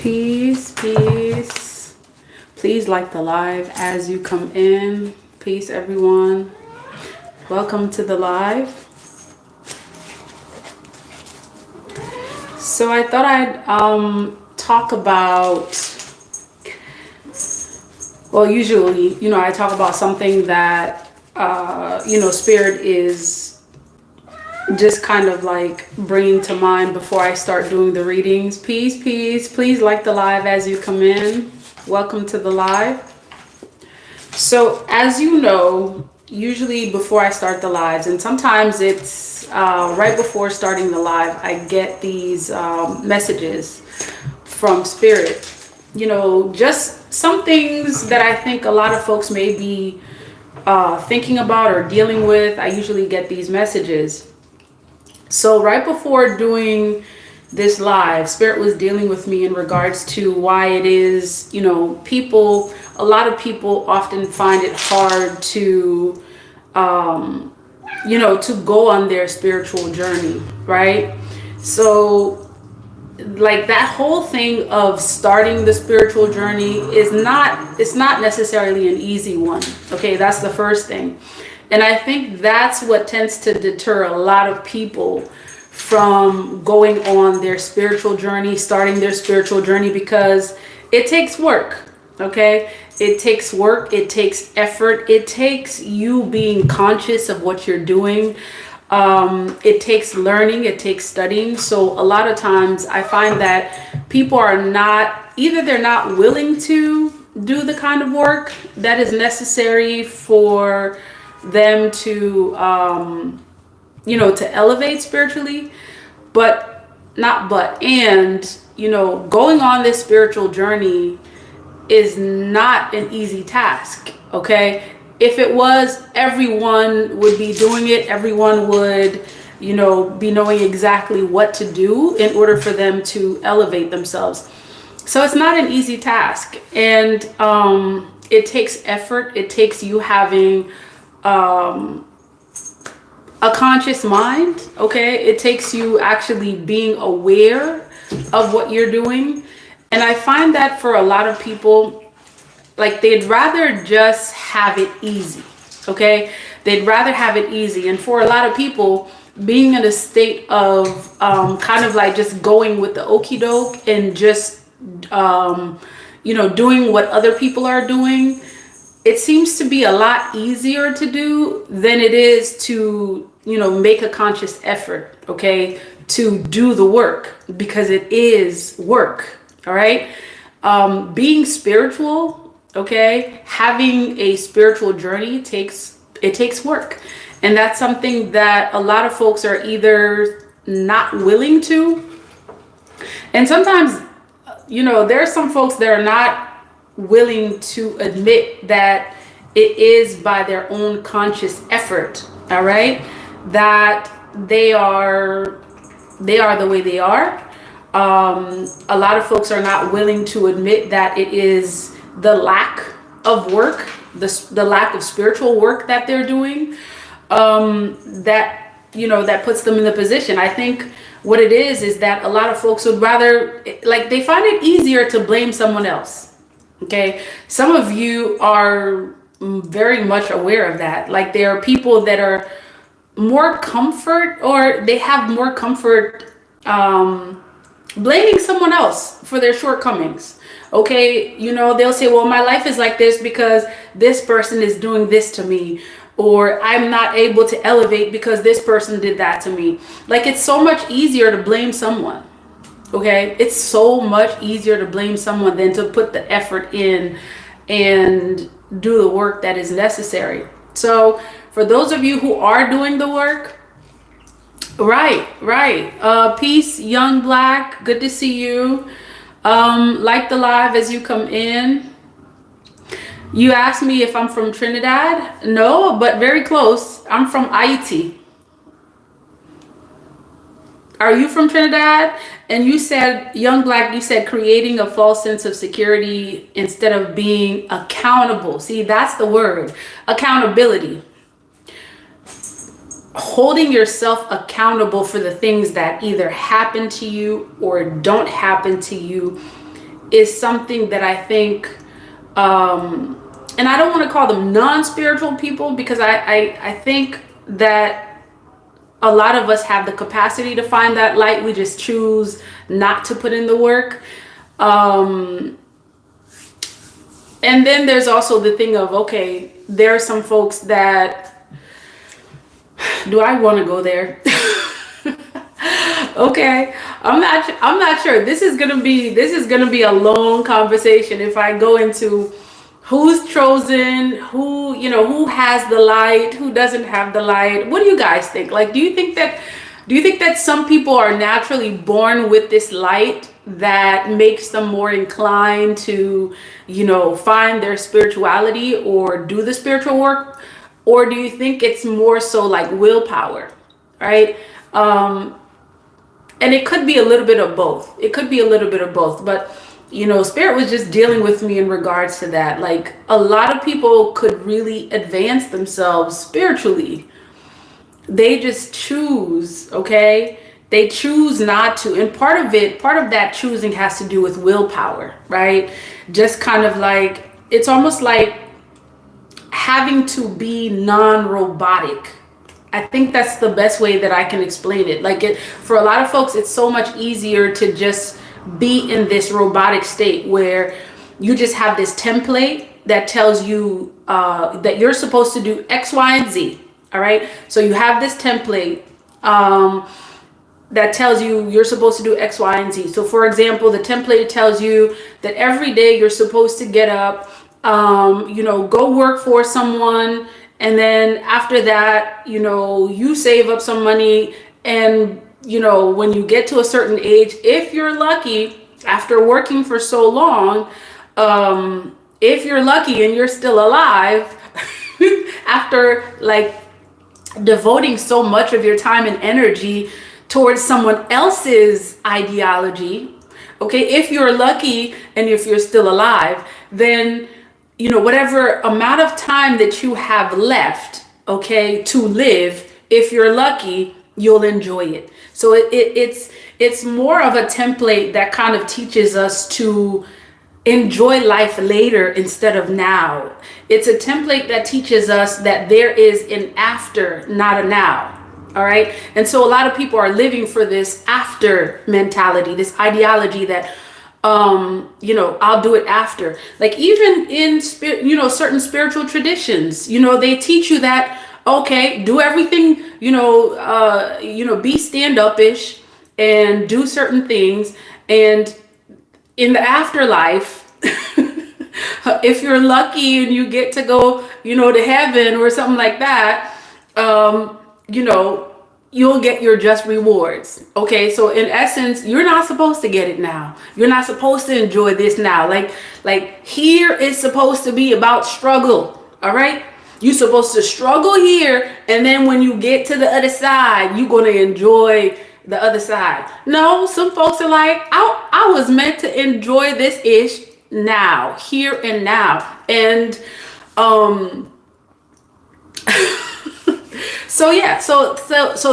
Peace, peace. Please like the live as you come in. Peace, everyone. Welcome to the live. So I thought I'd talk about, well, usually, I talk about something that, Spirit is just kind of like bringing to mind before I start doing the readings. Peace, peace. Please like the live as you come in. Welcome to the live. So as you know, usually before I start the lives, and sometimes it's right before starting the live, I get these messages from Spirit. Just some things that I think a lot of folks may be thinking about or dealing with. I usually get these messages. So right before doing this live, Spirit was dealing with me in regards to why it is, a lot of people often find it hard to, to go on their spiritual journey, right? So like that whole thing of starting the spiritual journey it's not necessarily an easy one. Okay, that's the first thing. And I think that's what tends to deter a lot of people from going on their spiritual journey, starting their spiritual journey, because it takes work, okay? It takes work, it takes effort, it takes you being conscious of what you're doing. It takes learning, it takes studying. So a lot of times I find that people are they're not willing to do the kind of work that is necessary for them to to elevate spiritually, going on this spiritual journey is not an easy task. Okay, if it was, everyone would be doing it. Everyone would be knowing exactly what to do in order for them to elevate themselves. So it's not an easy task, and it takes effort. It takes you having a conscious mind. Okay, it takes you actually being aware of what you're doing. And I find that for a lot of people, like, they'd rather just have it easy. Okay, they'd rather have it easy. And for a lot of people, being in a state of kind of like just going with the okie doke and just doing what other people are doing, it seems to be a lot easier to do than it is to, make a conscious effort, okay, to do the work, because it is work, all right? Being spiritual, okay, having a spiritual journey takes work. And that's something that a lot of folks are either not willing to, and sometimes, there are some folks that are not willing to admit that it is by their own conscious effort, all right, that they are the way they are. A lot of folks are not willing to admit that it is the lack of work, the lack of spiritual work that they're doing, that puts them in the position. I think what it is that a lot of folks would rather, like, they find it easier to blame someone else. Okay, some of you are very much aware of that. Like, there are people that are more comfort, or they have more comfort blaming someone else for their shortcomings. Okay, they'll say, well, my life is like this because this person is doing this to me, or I'm not able to elevate because this person did that to me. Like, it's so much easier to blame someone. Okay, it's so much easier to blame someone than to put the effort in and do the work that is necessary. So for those of you who are doing the work, right. Peace, Young Black, good to see you. Like the live as you come in. You asked me if I'm from Trinidad. No, but very close. I'm from Haiti. Are you from Trinidad? And you said, Young Black, you said creating a false sense of security instead of being accountable. See, that's the word. Accountability. Holding yourself accountable for the things that either happen to you or don't happen to you is something that I think, and I don't want to call them non-spiritual people, because I think that a lot of us have the capacity to find that light. We just choose not to put in the work. And then there's also the thing of, okay, there are some folks that, do I want to go there? Okay, I'm not sure. This is gonna be a long conversation if I go into who's chosen, who has the light, who doesn't have the light. What do you guys think? Like, do you think that some people are naturally born with this light that makes them more inclined to, find their spirituality or do the spiritual work? Or do you think it's more so like willpower, right? And it could be a little bit of both. But Spirit was just dealing with me in regards to that. Like, a lot of people could really advance themselves spiritually. They just choose, okay? They choose not to. And part of that choosing has to do with willpower, right? Just kind of like, it's almost like having to be non-robotic. I think that's the best way that I can explain it. Like, for a lot of folks, it's so much easier to just be in this robotic state where you just have this template that tells you that you're supposed to do X, Y, and Z. All right. So you have this template that tells you you're supposed to do X, Y, and Z. So for example, the template tells you that every day you're supposed to get up, go work for someone. And then after that, you save up some money, and, when you get to a certain age, if you're lucky, after working for so long, if you're lucky and you're still alive, after like devoting so much of your time and energy towards someone else's ideology, okay, if you're lucky and if you're still alive, then whatever amount of time that you have left, okay, to live, if you're lucky, you'll enjoy it. So it's more of a template that kind of teaches us to enjoy life later instead of now. It's a template that teaches us that there is an after, not a now. All right. And so a lot of people are living for this after mentality, this ideology that I'll do it after. Like, even in certain spiritual traditions, they teach you that, okay, do everything, be stand-up-ish and do certain things. And in the afterlife, if you're lucky and you get to go, to heaven or something like that, you'll get your just rewards. Okay, so in essence, you're not supposed to get it now. You're not supposed to enjoy this now. Like here is supposed to be about struggle. All right, you're supposed to struggle here, and then when you get to the other side, you're gonna enjoy the other side. No, some folks are like, I was meant to enjoy this ish now, here and now, and So yeah, so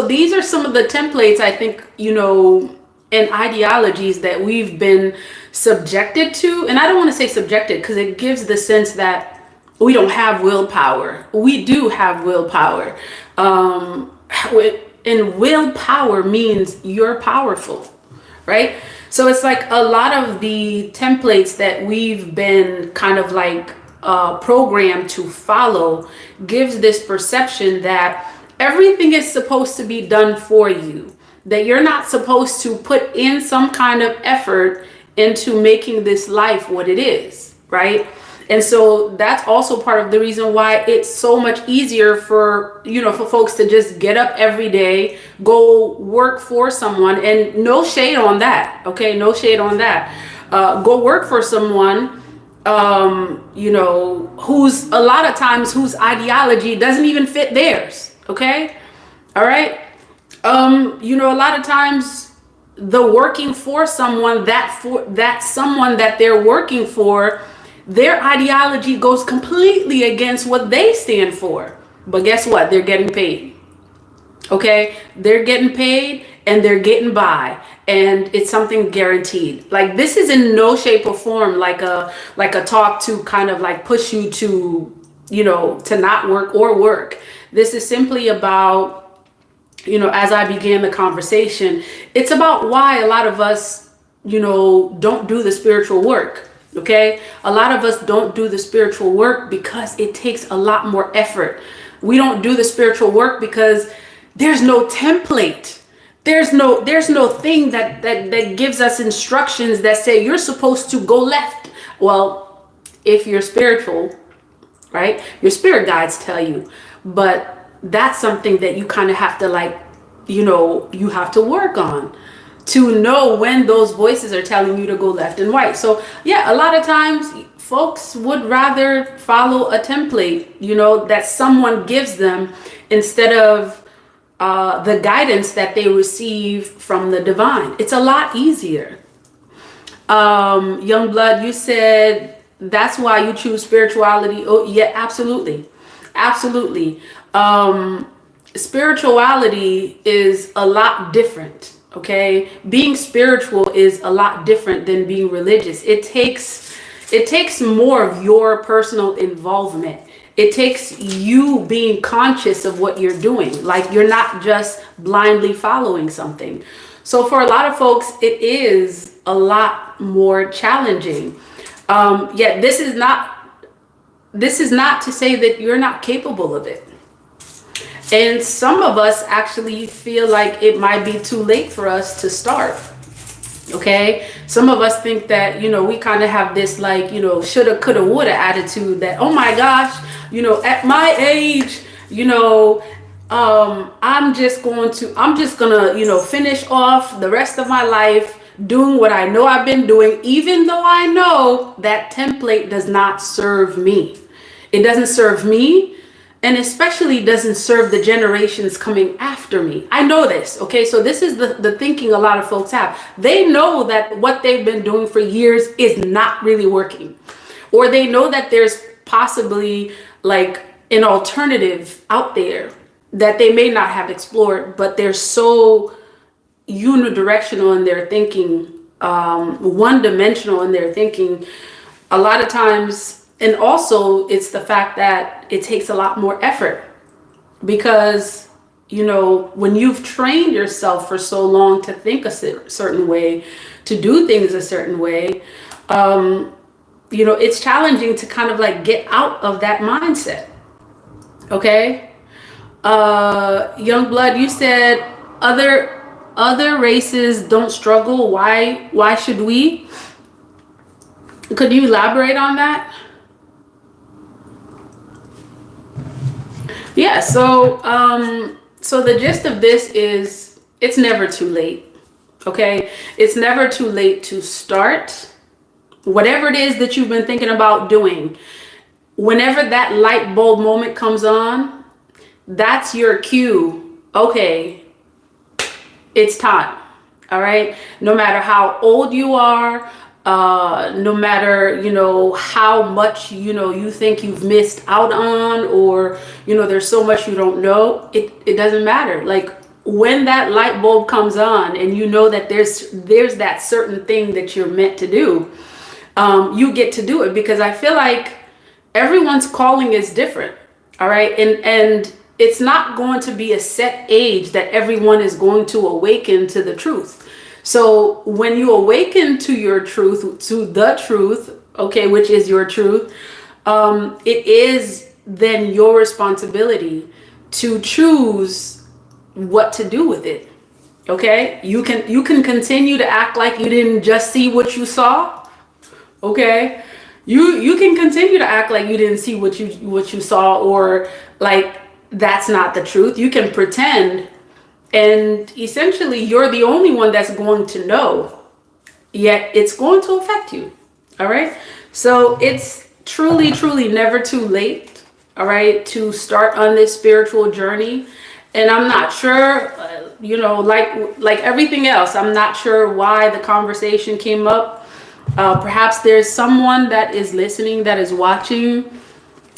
these are some of the templates, I think, and ideologies that we've been subjected to. And I don't want to say subjected, because it gives the sense that we don't have willpower. We do have willpower. And willpower means you're powerful, right? So it's like a lot of the templates that we've been kind of like programmed to follow gives this perception that everything is supposed to be done for you, that you're not supposed to put in some kind of effort into making this life what it is, right? And so that's also part of the reason why it's so much easier for folks to just get up every day, go work for someone, and no shade on that, okay? No shade on that. Go work for someone, who's a lot of times whose ideology doesn't even fit theirs. Okay. All right. A lot of times the working for someone, that someone that they're working for, their ideology goes completely against what they stand for. But guess what? They're getting paid. Okay. They're getting paid and they're getting by. and it's something guaranteed. Like, this is in no shape or form like a talk to kind of like push you to, to not work or work. This is simply about, as I began the conversation, it's about why a lot of us, don't do the spiritual work. Okay. A lot of us don't do the spiritual work because it takes a lot more effort. We don't do the spiritual work because there's no template. There's no thing that gives us instructions that say you're supposed to go left. Well, if you're spiritual, right, your spirit guides tell you, but that's something that you kind of have to, like, you have to work on to know when those voices are telling you to go left and right. So yeah, a lot of times folks would rather follow a template, that someone gives them, instead of the guidance that they receive from the divine. It's a lot easier. Young blood, you said that's why you choose spirituality. Oh yeah, absolutely. Absolutely. Spirituality is a lot different. Okay. Being spiritual is a lot different than being religious. It takes more of your personal involvement. It takes you being conscious of what you're doing. Like, you're not just blindly following something. So for a lot of folks, it is a lot more challenging. Yet this is not to say that you're not capable of it. And some of us actually feel like it might be too late for us to start. Okay. Some of us think that, we kind of have this, like, shoulda, coulda, woulda attitude that, oh my gosh, at my age, I'm just gonna, finish off the rest of my life doing what I know I've been doing, even though I know that template does not serve me. It doesn't serve me. And especially doesn't serve the generations coming after me. I know this, okay? So this is the thinking a lot of folks have. They know that what they've been doing for years is not really working. Or they know that there's possibly like an alternative out there that they may not have explored, but they're so unidirectional in their thinking, one-dimensional in their thinking. A lot of times. And also, it's the fact that it takes a lot more effort because, when you've trained yourself for so long to think a certain way, to do things a certain way, it's challenging to kind of like get out of that mindset. Okay. Young blood, you said other races don't struggle. Why should we? Could you elaborate on that? Yeah, so the gist of this is it's never too late. Okay? It's never too late to start whatever it is that you've been thinking about doing. Whenever that light bulb moment comes on, that's your cue. Okay, it's time. All right? No matter how old you are, no matter, how much, you think you've missed out on, or, there's so much you don't know, it doesn't matter. Like, when that light bulb comes on and that there's that certain thing that you're meant to do, you get to do it, because I feel like everyone's calling is different. All right. And it's not going to be a set age that everyone is going to awaken to the truth. So when you awaken to your truth, to the truth, okay, which is your truth, it is then your responsibility to choose what to do with it. Okay, you can continue to act like you didn't just see what you saw. Okay, you can continue to act like you didn't see what you saw, or like that's not the truth. You can pretend. And essentially, you're the only one that's going to know, yet it's going to affect you. All right. So it's truly, truly never too late. All right. To start on this spiritual journey. And I'm not sure, like everything else, I'm not sure why the conversation came up. Perhaps there's someone that is listening, that is watching,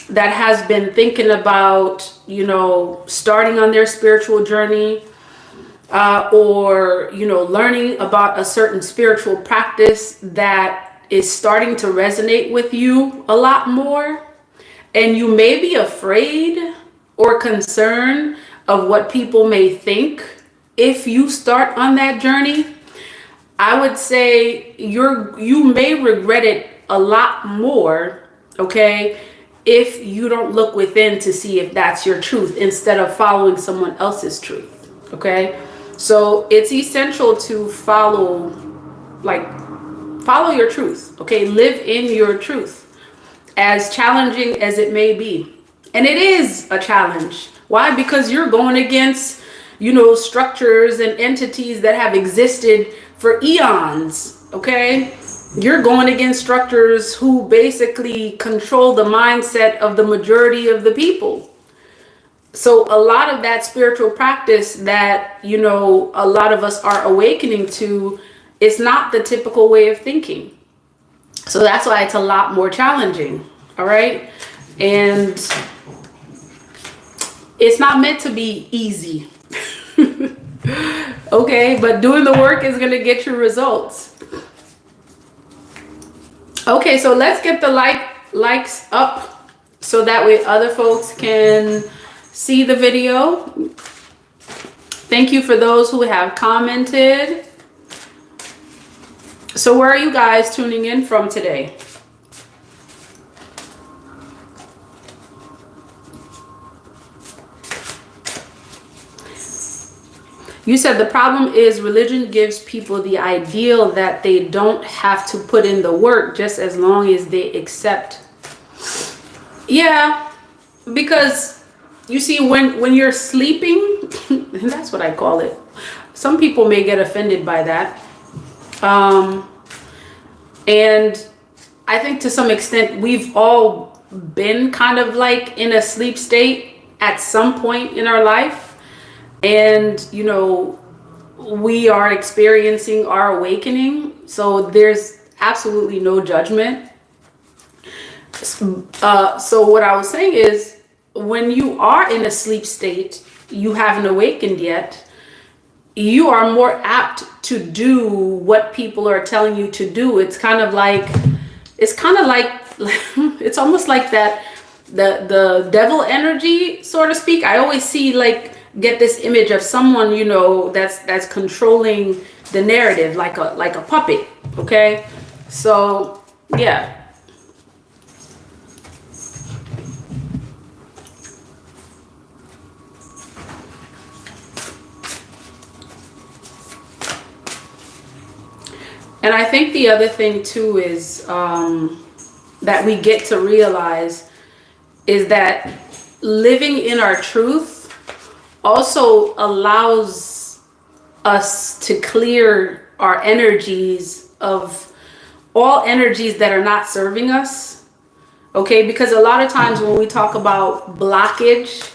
that has been thinking about, starting on their spiritual journey. or, you know, learning about a certain spiritual practice that is starting to resonate with you a lot more, and you may be afraid or concerned of what people may think if you start on that journey, I would say you may regret it a lot more, okay, if you don't look within to see if that's your truth instead of following someone else's truth, okay? So it's essential to follow your truth, okay? Live in your truth, as challenging as it may be. And it is a challenge. Why? Because you're going against, you know, structures and entities that have existed for eons, okay? You're going against structures who basically control the mindset of the majority of the people. So a lot of that spiritual practice that, you know, a lot of us are awakening to is not the typical way of thinking. So that's why it's a lot more challenging, all right? And it's not meant to be easy. Okay, but doing the work is going to get you results. Okay, so let's get the likes up so that way other folks can see the video. Thank you for those who have commented. So where are you guys tuning in from today? You said the problem is religion gives people the ideal that they don't have to put in the work just as long as they accept. Yeah, because you see, when you're sleeping, and that's what I call it. Some people may get offended by that. And I think to some extent we've all been kind of like in a sleep state at some point in our life. And, you know, we are experiencing our awakening. So there's absolutely no judgment. So what I was saying is, when you are in a sleep state, you haven't awakened yet, you are more apt to do what people are telling you to do. It's almost like that, the devil energy, so to speak. I always see get this image of someone, you know, that's controlling the narrative like a puppet, okay? So yeah. And I think the other thing too is that we get to realize is that living in our truth also allows us to clear our energies of all energies that are not serving us. Okay, because a lot of times when we talk about blockage,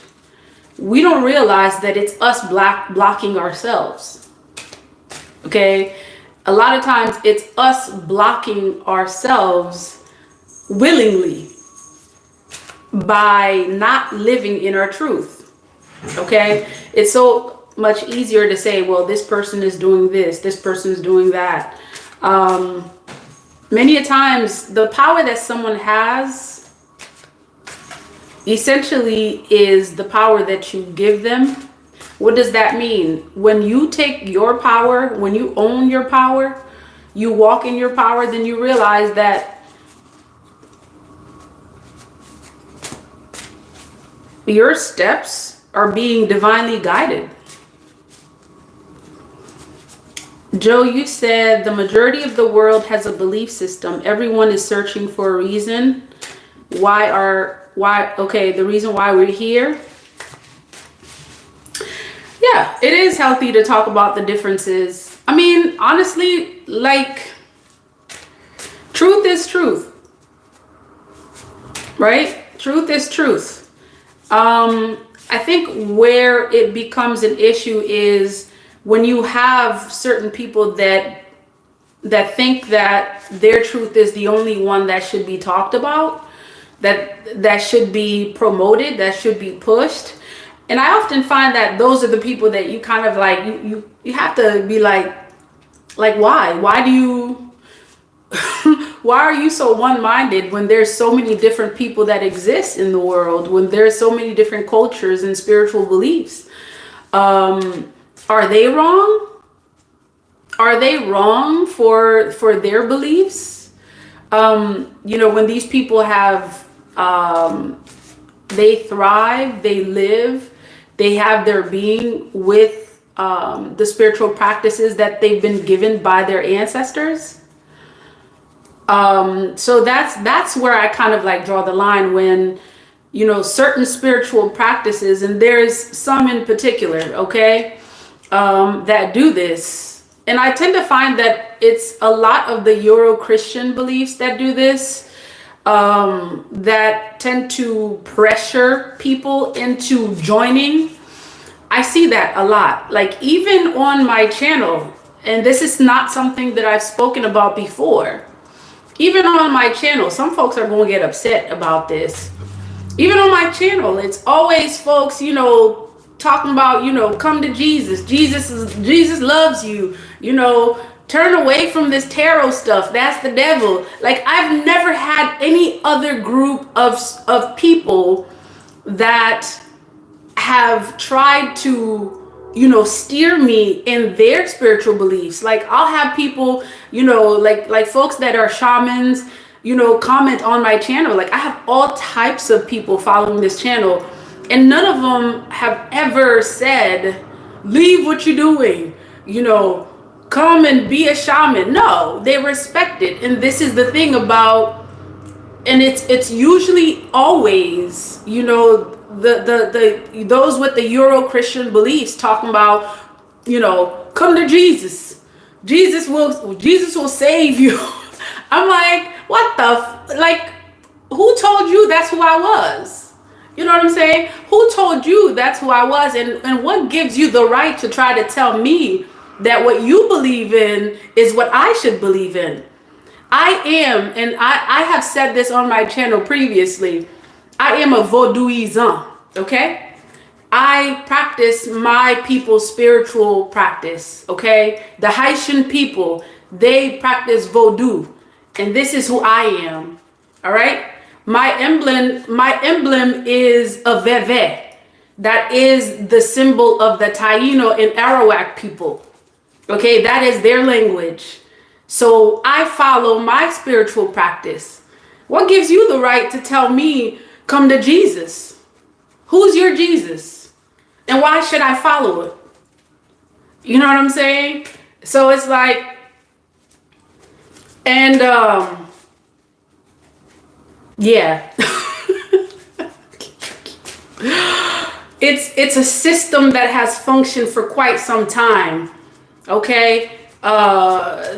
we don't realize that it's us blocking ourselves. Okay, a lot of times it's us blocking ourselves willingly by not living in our truth. Okay, it's so much easier to say, well, this person is doing this person is doing that. Many a times the power that someone has essentially is the power that you give them. What does that mean? When you take your power, when you own your power, you walk in your power, then you realize that your steps are being divinely guided. Joe, you said the majority of the world has a belief system. Everyone is searching for a reason. Okay, the reason why we're here. Yeah, it is healthy to talk about the differences. I mean, honestly, truth is truth, right? Truth is truth. I think where it becomes an issue is when you have certain people that think that their truth is the only one that should be talked about, that should be promoted, that should be pushed. And I often find that those are the people that you kind of like, you have to be like why do you, why are you so one-minded when there's so many different people that exist in the world, when there's so many different cultures and spiritual beliefs? Are they wrong? Are they wrong for their beliefs? When these people have, they thrive, they live, they have their being with the spiritual practices that they've been given by their ancestors. So that's where I kind of like draw the line when, certain spiritual practices, and there's some in particular, okay, that do this. And I tend to find that it's a lot of the Euro-Christian beliefs that do this, that tend to pressure people into joining. I see that a lot, like even on my channel, and this is not something that I've spoken about before. Even on my channel, some folks are going to get upset about this. Even on my channel, it's always folks, talking about, come to Jesus. Jesus loves you, turn away from this tarot stuff. That's the devil. Like, I've never had any other group of people that have tried to, steer me in their spiritual beliefs. Like, I'll have people, like folks that are shamans, comment on my channel. Like, I have all types of people following this channel, and none of them have ever said, leave what you're doing, come and be a shaman. No, they respect it. And this is the thing about, and it's usually always, the those with the Euro-Christian beliefs talking about, come to Jesus. Jesus will save you. I'm like, what the who told you that's who I was? You know what I'm saying? Who told you that's who I was? And what gives you the right to try to tell me that what you believe in is what I should believe in? I am, and I have said this on my channel previously, I am a vaudouisan, okay? I practice my people's spiritual practice, okay? The Haitian people, they practice vaudou, and this is who I am, all right? My emblem is a veve. That is the symbol of the Taino and Arawak people, okay? That is their language. So I follow my spiritual practice. What gives you the right to tell me, come to Jesus? Who's your Jesus? And why should I follow it? You know what I'm saying? So it's like, and yeah. It's a system that has functioned for quite some time. Okay? The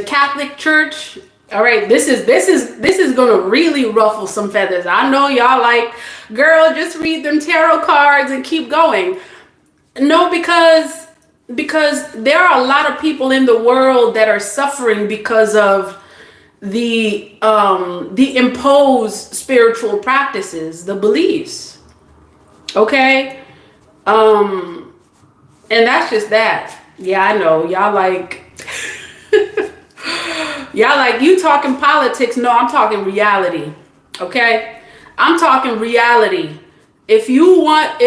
Catholic Church. All right, this is gonna really ruffle some feathers. I know y'all like, girl, just read them tarot cards and keep going. No, because there are a lot of people in the world that are suffering because of the imposed spiritual practices, the beliefs. Okay, and that's just that. Yeah, I know y'all like. Y'all like, you talking politics. No, I'm talking reality. Okay? I'm talking reality. If you want,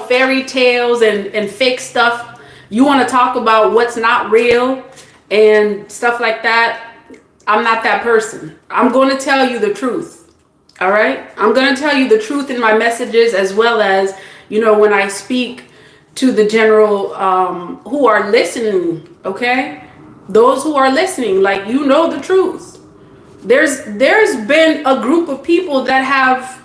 fairy tales and fake stuff, you want to talk about what's not real and stuff like that, I'm not that person. I'm going to tell you the truth. All right? I'm going to tell you the truth in my messages, as well as, when I speak to the general who are listening, okay? Those who are listening, like, the truth. There's been a group of people that have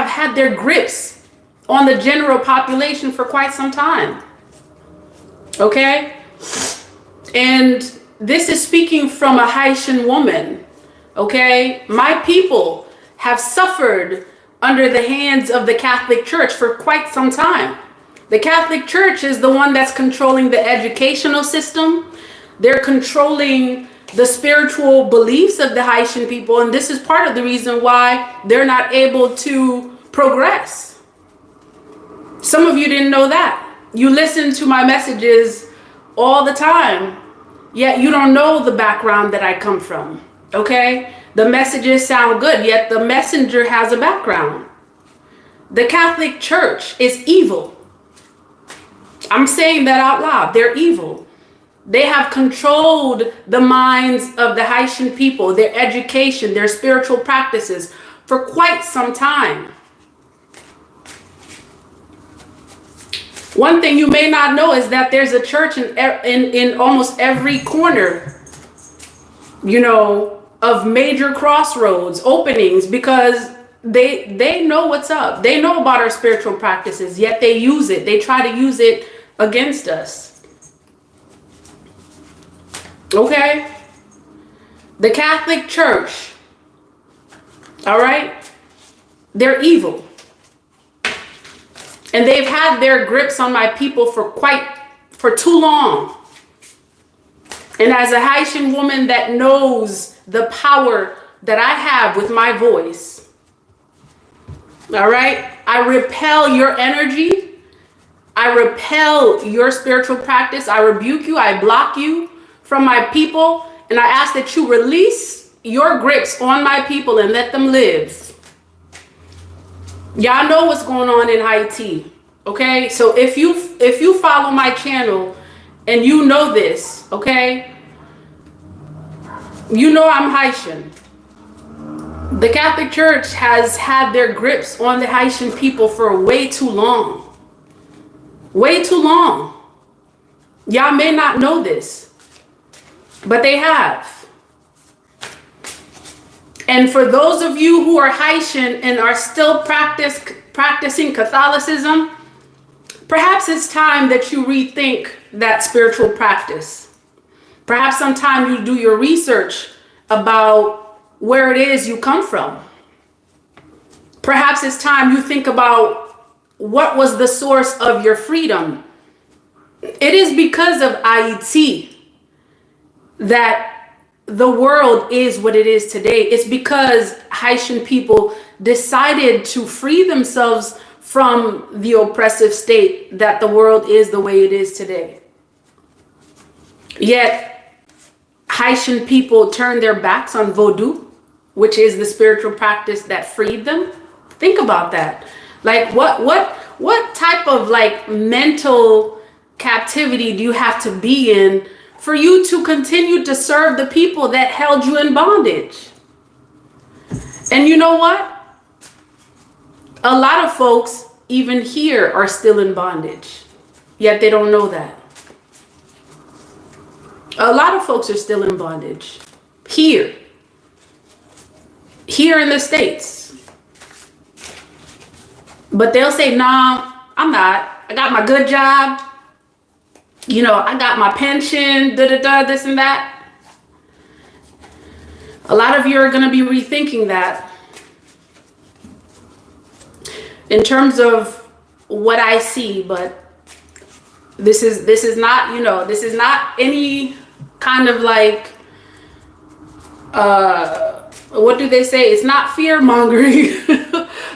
had their grips on the general population for quite some time. Okay? And this is speaking from a Haitian woman. Okay? My people have suffered under the hands of the Catholic Church for quite some time. The Catholic Church is the one that's controlling the educational system. They're controlling the spiritual beliefs of the Haitian people, and this is part of the reason why they're not able to progress. Some of you didn't know that. You listen to my messages all the time, yet you don't know the background that I come from, okay? The messages sound good, yet the messenger has a background. The Catholic Church is evil. I'm saying that out loud. They're evil. They have controlled the minds of the Haitian people, their education, their spiritual practices for quite some time. One thing you may not know is that there's a church in almost every corner, you know, of major crossroads, openings, because they know what's up. They know about our spiritual practices, yet they use it. They try to use it against us. Okay? The Catholic Church, all right? They're evil. And they've had their grips on my people for too long. And as a Haitian woman that knows the power that I have with my voice, all right, I repel your energy. I repel your spiritual practice. I rebuke you. I block you from my people. And I ask that you release your grips on my people and let them live. Y'all know what's going on in Haiti, okay? So if you follow my channel and you know this, okay? You know I'm Haitian. The Catholic Church has had their grips on the Haitian people for way too long. Way too long. Y'all may not know this, but they have. And for those of you who are Haitian and are still practicing Catholicism, perhaps it's time that you rethink that spiritual practice. Perhaps sometime you do your research about where it is you come from. Perhaps it's time you think about what was the source of your freedom. It is because of Haiti that the world is what it is today. It's because Haitian people decided to free themselves from the oppressive state that the world is the way it is today. Yet Haitian people turned their backs on Vodou, which is the spiritual practice that freed them. Think about that. Like what type of like mental captivity do you have to be in for you to continue to serve the people that held you in bondage? And you know what? A lot of folks, even here, are still in bondage, yet they don't know that. A lot of folks are still in bondage here in the States. But they'll say, nah, I'm not. I got my good job. You know, I got my pension, this and that. A lot of you are going to be rethinking that in terms of what I see, but this is not, you know, this is not any kind of like, what do they say? It's not fear mongering,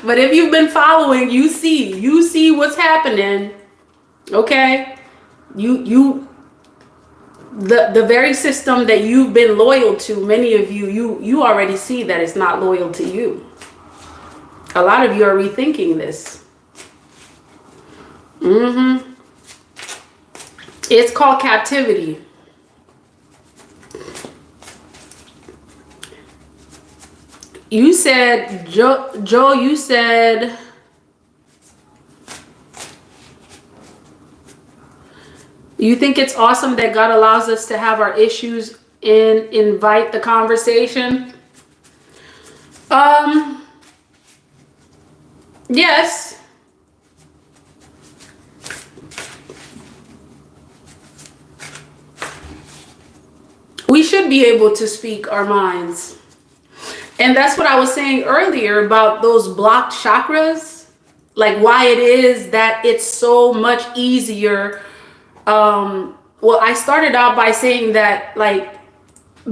but if you've been following, you see what's happening. Okay. The very system that you've been loyal to, many of you already see that it's not loyal to you. A lot of you are rethinking this. It's called captivity. You said, Joe, you said, you think it's awesome that God allows us to have our issues and invite the conversation? Yes. We should be able to speak our minds. And that's what I was saying earlier about those blocked chakras, like why it is that it's so much easier. Well, I started out by saying that like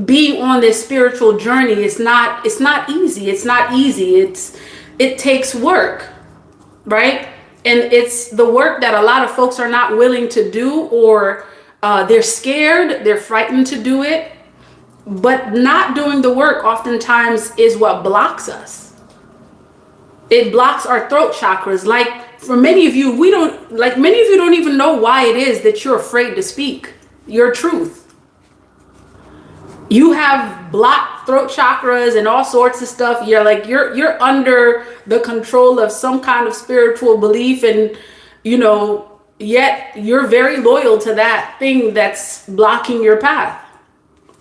being on this spiritual journey is not, it's not easy. It's not easy. It takes work, right? And it's the work that a lot of folks are not willing to do, or they're scared, they're frightened to do it. But not doing the work oftentimes is what blocks us. It blocks our throat chakras. Like for many of you, many of you don't even know why it is that you're afraid to speak your truth. You have blocked throat chakras and all sorts of stuff. You're under the control of some kind of spiritual belief, and yet you're very loyal to that thing that's blocking your path.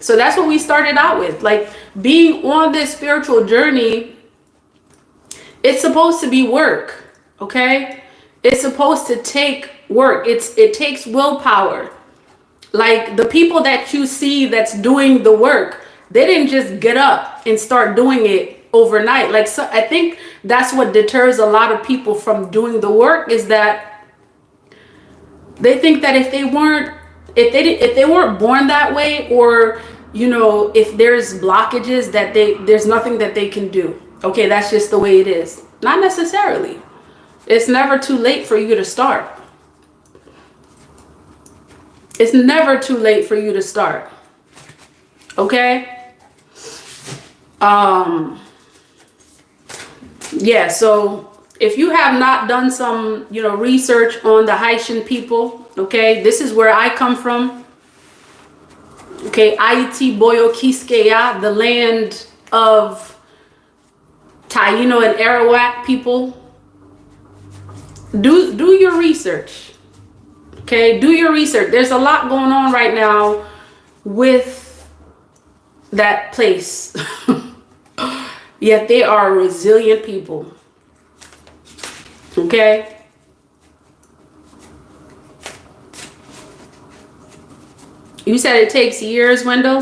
So that's what we started out with. Like, being on this spiritual journey, it's supposed to be work, okay? It's supposed to take work. It takes willpower. Like, the people that you see that's doing the work, they didn't just get up and start doing it overnight. Like, so I think that's what deters a lot of people from doing the work, is that they think that if they weren't born that way, or if there's blockages, that there's nothing that they can do. Okay, that's just the way it is. Not necessarily. It's never too late for you to start. It's never too late for you to start. Okay? Yeah, so if you have not done some, research on the Haitian people, okay, this is where I come from. Okay, Haiti, Boyo, Quisqueya, the land of Taino and Arawak people. Do your research. Okay, do your research. There's a lot going on right now with that place. Yet they are resilient people. Okay? You said it takes years, Wendell?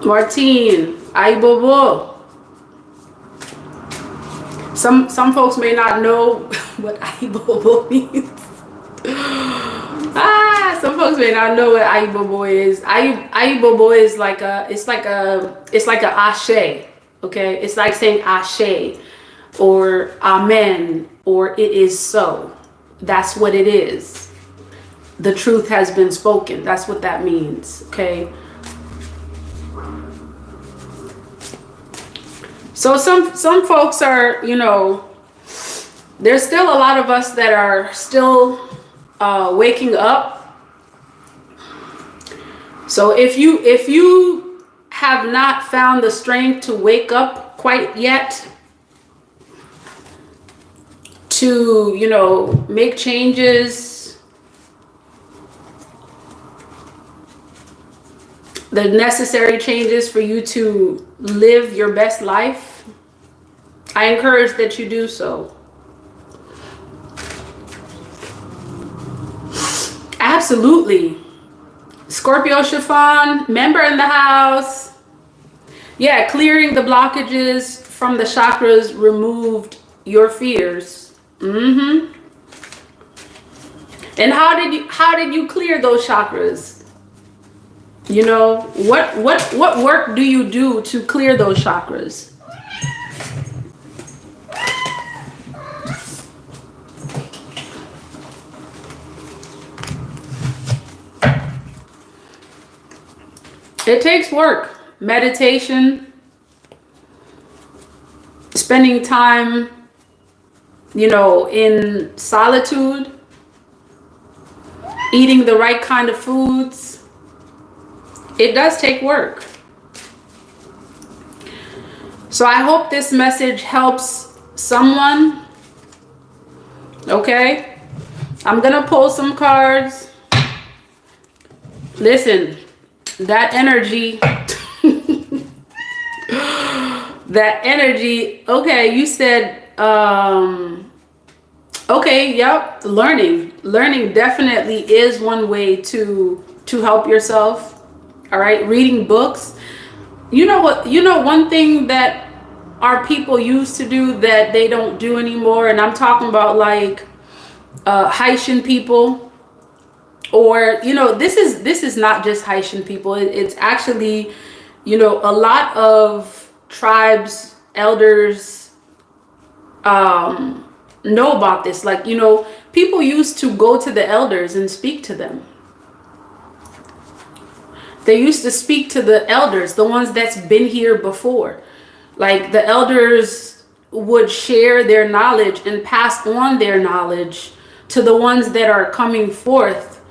Martine, Aibobo. Some folks may not know what Aibobo means. Some folks may not know what Aibobo is. Aibobo is like a ashe. Okay, it's like saying ashe, or amen, or it is so. That's what it is. The truth has been spoken. That's what that means. Okay. So some folks are, there's still a lot of us that are still waking up. So if you have not found the strength to wake up quite yet, to, make changes, the necessary changes for you to live your best life, I encourage that you do so. Absolutely. Scorpio Chiffon, member in the house. Yeah, clearing the blockages from the chakras removed your fears. And how did you clear those chakras? What work do you do to clear those chakras? It takes work. Meditation, spending time, in solitude, eating the right kind of foods. It does take work. So I hope this message helps someone. Okay? I'm going to pull some cards. Listen, that energy, okay, you said, okay, yep, learning definitely is one way to help yourself. All right, reading books. One thing that our people used to do that they don't do anymore, and I'm talking about like Haitian people, Or, this is not just Haitian people. It's actually, a lot of tribes, elders, know about this. Like, people used to go to the elders and speak to them. They used to speak to the elders, the ones that's been here before. Like, the elders would share their knowledge and pass on their knowledge to the ones that are coming forth,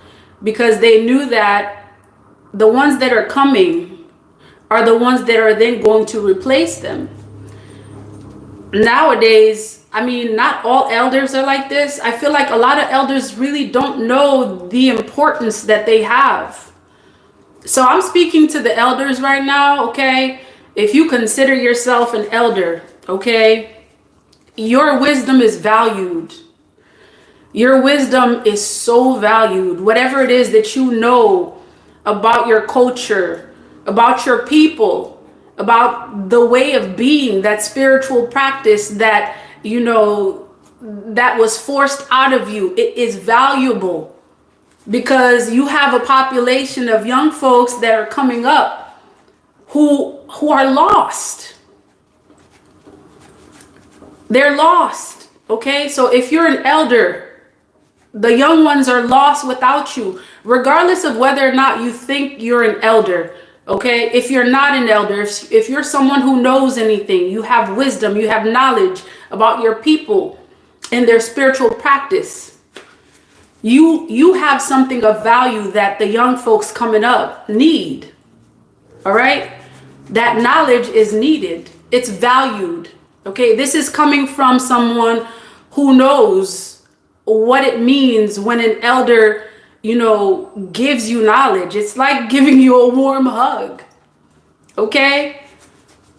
because they knew that the ones that are coming are the ones that are then going to replace them. Nowadays, I mean, not all elders are like this. I feel like a lot of elders really don't know the importance that they have. So I'm speaking to the elders right now, okay? If you consider yourself an elder, okay, your wisdom is valued. Your wisdom is so valued. Whatever it is that you know about your culture, about your people, about the way of being, that spiritual practice that, that was forced out of you, it is valuable. Because you have a population of young folks that are coming up who are lost. They're lost. Okay, so if you're an elder, the young ones are lost without you, regardless of whether or not you think you're an elder. Okay, if you're not an elder, if you're someone who knows anything, you have wisdom, you have knowledge about your people and their spiritual practice, you have something of value that the young folks coming up need. All right, that knowledge is needed. It's valued. Okay, this is coming from someone who knows what it means when an elder, gives you knowledge. It's like giving you a warm hug. Okay,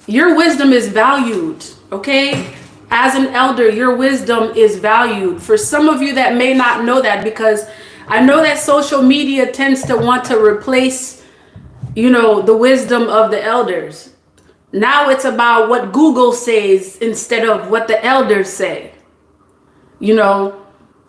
your wisdom is valued. Okay, as an elder, your wisdom is valued. For some of you that may not know that, because I know that social media tends to want to replace, the wisdom of the elders. Now it's about what Google says instead of what the elders say.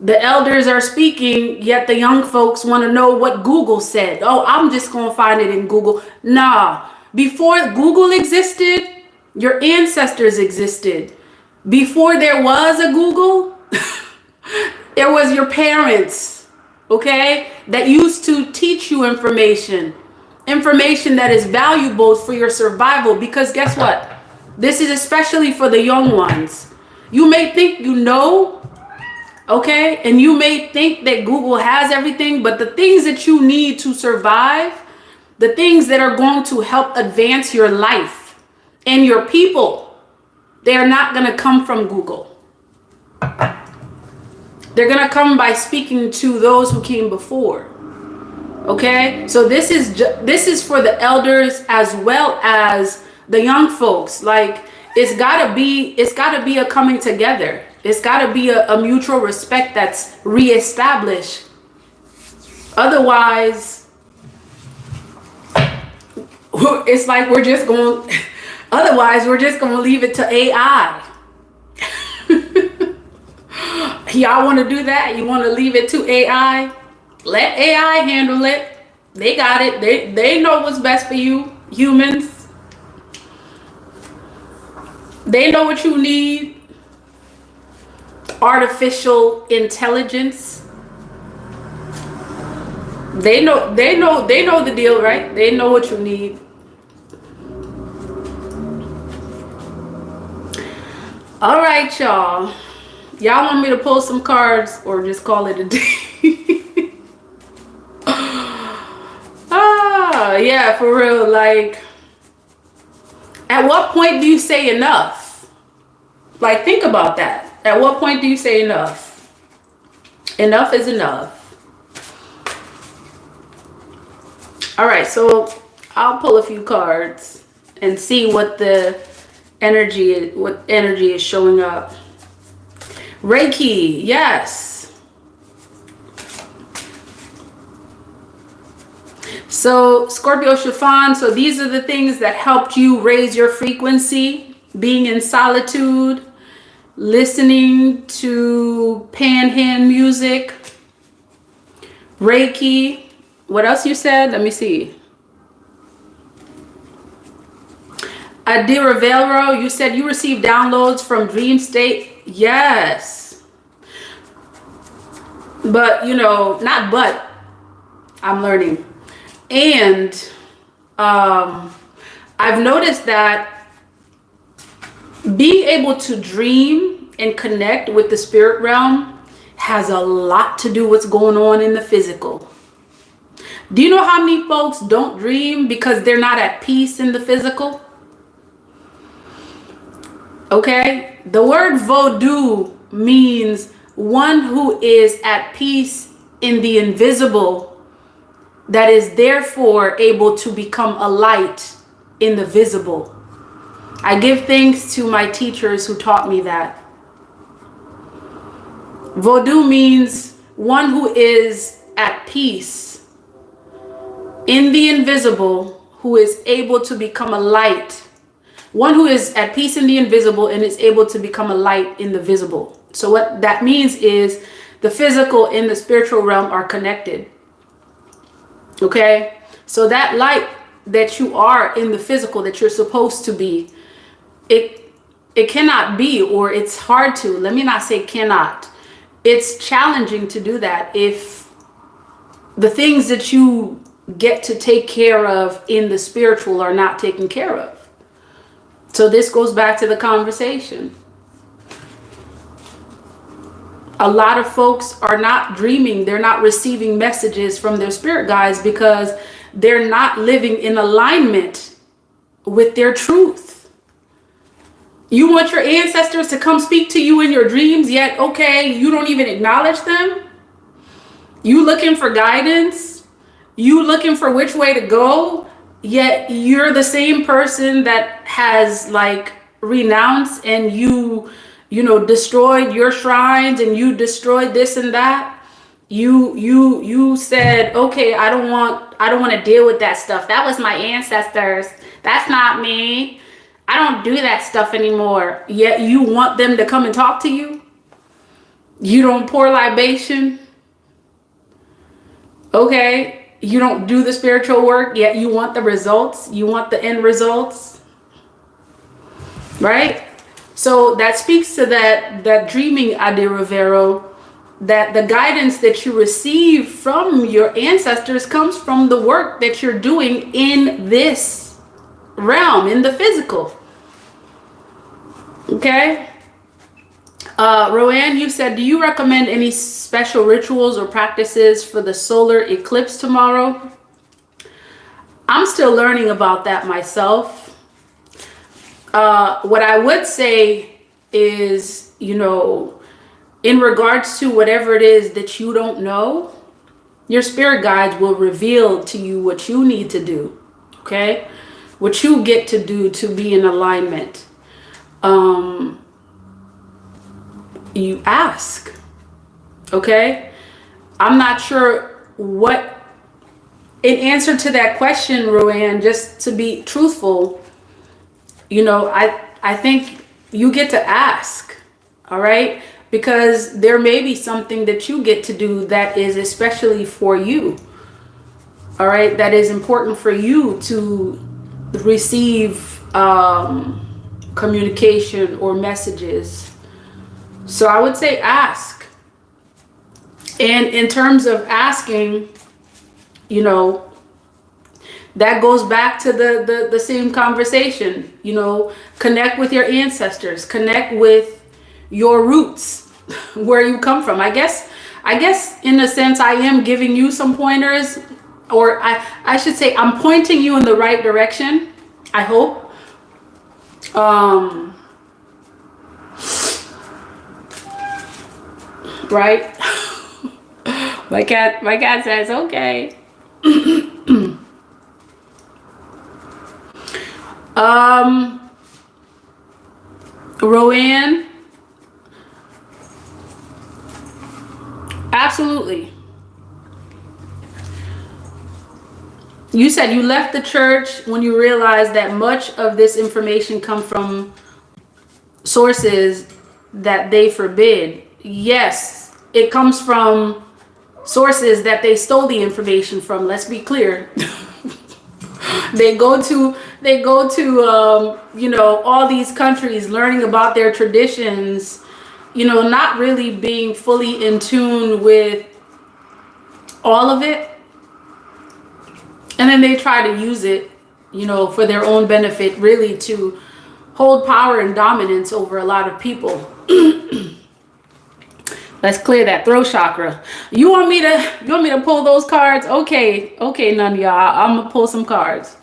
The elders are speaking, yet the young folks want to know what Google said. Oh, I'm just going to find it in Google. Nah, before Google existed, your ancestors existed. Before there was a Google, there was your parents, okay, that used to teach you information that is valuable for your survival. Because guess what? This is especially for the young ones. You may think okay, and you may think that Google has everything, but the things that you need to survive, the things that are going to help advance your life and your people, they are not going to come from Google. They're going to come by speaking to those who came before. Okay? So this is for the elders as well as the young folks. Like, it's got to be a coming together. It's got to be a mutual respect that's reestablished. Otherwise, it's like we're just going to leave it to AI. Y'all want to do that? You want to leave it to AI? Let AI handle it. They got it. They know what's best for you, humans. They know what you need. Artificial intelligence. They know the deal, right? They know what you need. All right, y'all. Y'all want me to pull some cards or just call it a day? Yeah, for real. Like, at what point do you say enough? Like, think about that. At what point do you say enough? Enough is enough. All right, so I'll pull a few cards and see what the energy is showing up. Reiki, yes. So Scorpio chiffon, so these are the things that helped you raise your frequency: being in solitude, listening to pan hand music, Reiki. What else you said? Let me see. Adiravero, you said you received downloads from dream state. Yes. But, you know, not but. I'm learning. And I've noticed that being able to dream and connect with the spirit realm has a lot to do with what's going on in the physical. Do you know how many folks don't dream because they're not at peace in the physical? Okay, the word Vodou means one who is at peace in the invisible, that is therefore able to become a light in the visible. I give thanks to my teachers who taught me that. Vodou means one who is at peace in the invisible, who is able to become a light. One who is at peace in the invisible and is able to become a light in the visible. So what that means is the physical and the spiritual realm are connected. Okay? So that light that you are in the physical, that you're supposed to be, it cannot be, or it's hard to. Let me not say cannot. It's challenging to do that if the things that you get to take care of in the spiritual are not taken care of. So this goes back to the conversation. A lot of folks are not dreaming. They're not receiving messages from their spirit guides because they're not living in alignment with their truth. You want your ancestors to come speak to you in your dreams, yet, okay, you don't even acknowledge them? You looking for guidance? You looking for which way to go? Yet you're the same person that has like renounced and you know, destroyed your shrines and you destroyed this and that. You said, okay, I don't want to deal with that stuff. That was my ancestors. That's not me. I don't do that stuff anymore. Yet you want them to come and talk to you. You don't pour libation. Okay. You don't do the spiritual work, yet you want the results. You want the end results. Right? So that speaks to that dreaming, Ade Rivero, that the guidance that you receive from your ancestors comes from the work that you're doing in this realm, in the physical. Okay? Roanne, you said, do you recommend any special rituals or practices for the solar eclipse tomorrow? I'm still learning about that myself. What I would say is, you know, in regards to whatever it is that you don't know, your spirit guides will reveal to you what you need to do. Okay? What you get to do to be in alignment. You ask. Okay? I'm not sure what, in answer to that question, Roanne, just to be truthful, you know, I think you get to ask. All right? Because there may be something that you get to do that is especially for you. All right? That is important for you to receive communication or messages. So I would say ask. And in terms of asking, you know, that goes back to the same conversation. You know, connect with your ancestors, connect with your roots, where you come from. I guess in a sense I am giving you some pointers, or I should say I'm pointing you in the right direction, I hope. Right? my cat says okay. Roanne, absolutely. You said you left the church when you realized that much of this information come from sources that they forbid. Yes, it comes from sources that they stole the information from. Let's be clear. They go to you know, all these countries, learning about their traditions, you know, not really being fully in tune with all of it. And then they try to use it, you know, for their own benefit, really to hold power and dominance over a lot of people. Let's clear that throat chakra. You want me to pull those cards? Okay, none of y'all. I'm gonna pull some cards.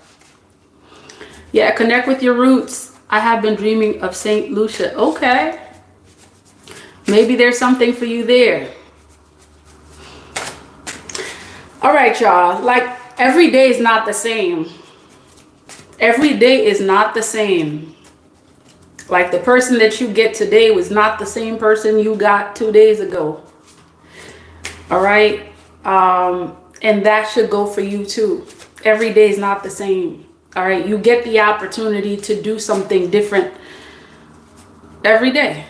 Yeah, connect with your roots. I have been dreaming of Saint Lucia. Okay. Maybe there's something for you there. All right, y'all. Like, every day is not the same. Every day is not the same. Like, the person that you get today was not the same person you got 2 days ago. All right. And that should go for you too. Every day is not the same. All right. You get the opportunity to do something different every day.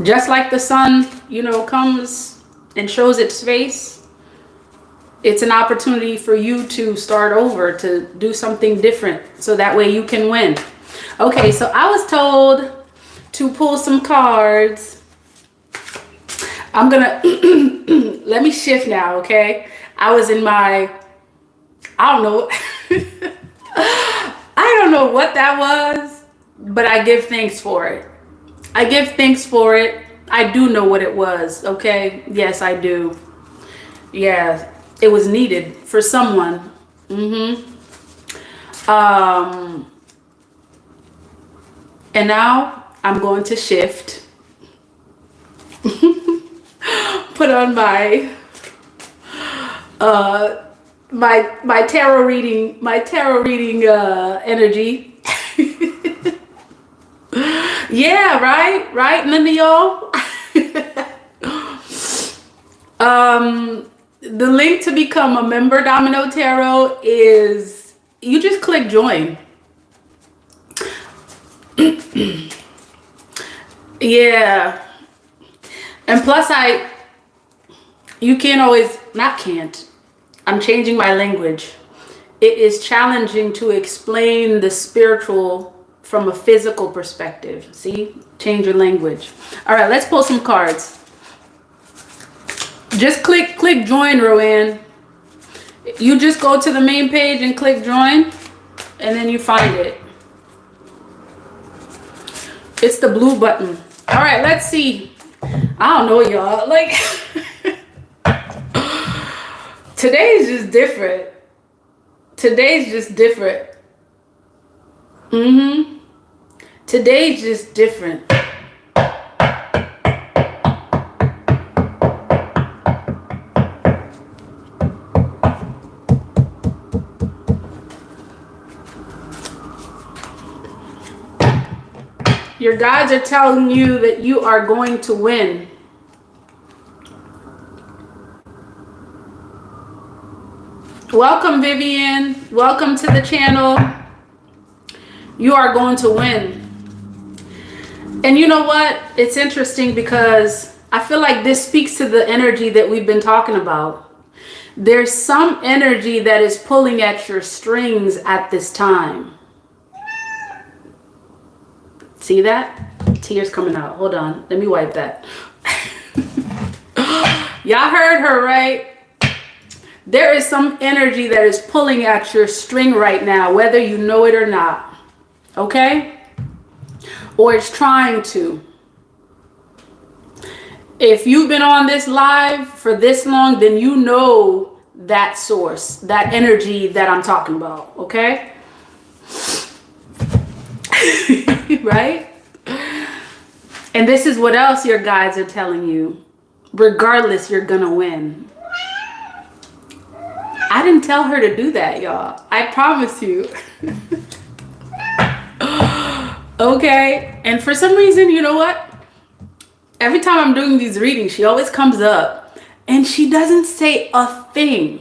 Just like the sun, you know, comes and shows its face, it's an opportunity for you to start over, to do something different, so that way you can win. Okay, so I was told to pull some cards. I'm gonna let me shift now, okay? I was in my, I don't know, I don't know what that was, but I give thanks for it. I give thanks for it. I do know what it was, okay? Yes, I do. Yeah, it was needed for someone. And now I'm going to shift. Put on my my tarot reading energy. Yeah, right, none of y'all. The link to become a member, Domino Tarot, is, you just click join. Yeah. And plus you can't always, I'm changing my language. It is challenging to explain the spiritual from a physical perspective. See? Change your language. All right, let's pull some cards. Just click join, Roanne. You just go to the main page and click join, and then you find it. It's the blue button. All right, let's see. I don't know, y'all. Like, today's just different. Today's just different. Today's just different. Your guides are telling you that you are going to win. Welcome, Vivian. Welcome to the channel. You are going to win. And you know what? It's interesting because I feel like this speaks to the energy that we've been talking about. There's some energy that is pulling at your strings at this time. See that? Tears coming out. Hold on. Let me wipe that. Y'all heard her, right? There is some energy that is pulling at your string right now, whether you know it or not. Okay? Or it's trying to. If you've been on this live for this long, then you know that source, that energy that I'm talking about. Okay? Right? And this is what else your guides are telling you. Regardless, you're gonna win. I didn't tell her to do that, y'all. I promise you. Okay? And for some reason, you know what? Every time I'm doing these readings, she always comes up and she doesn't say a thing.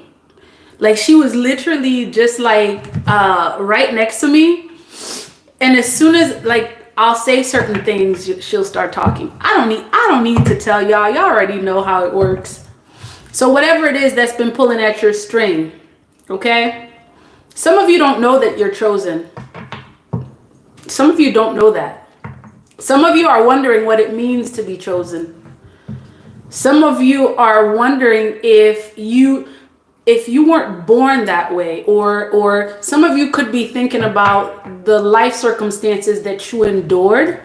Like, she was literally just like right next to me. And as soon as, like, I'll say certain things, she'll start talking. I don't need to tell y'all. Y'all already know how it works. So whatever it is that's been pulling at your string, okay? Some of you don't know that you're chosen. Some of you don't know that. Some of you are wondering what it means to be chosen. Some of you are wondering if you weren't born that way, or some of you could be thinking about the life circumstances that you endured.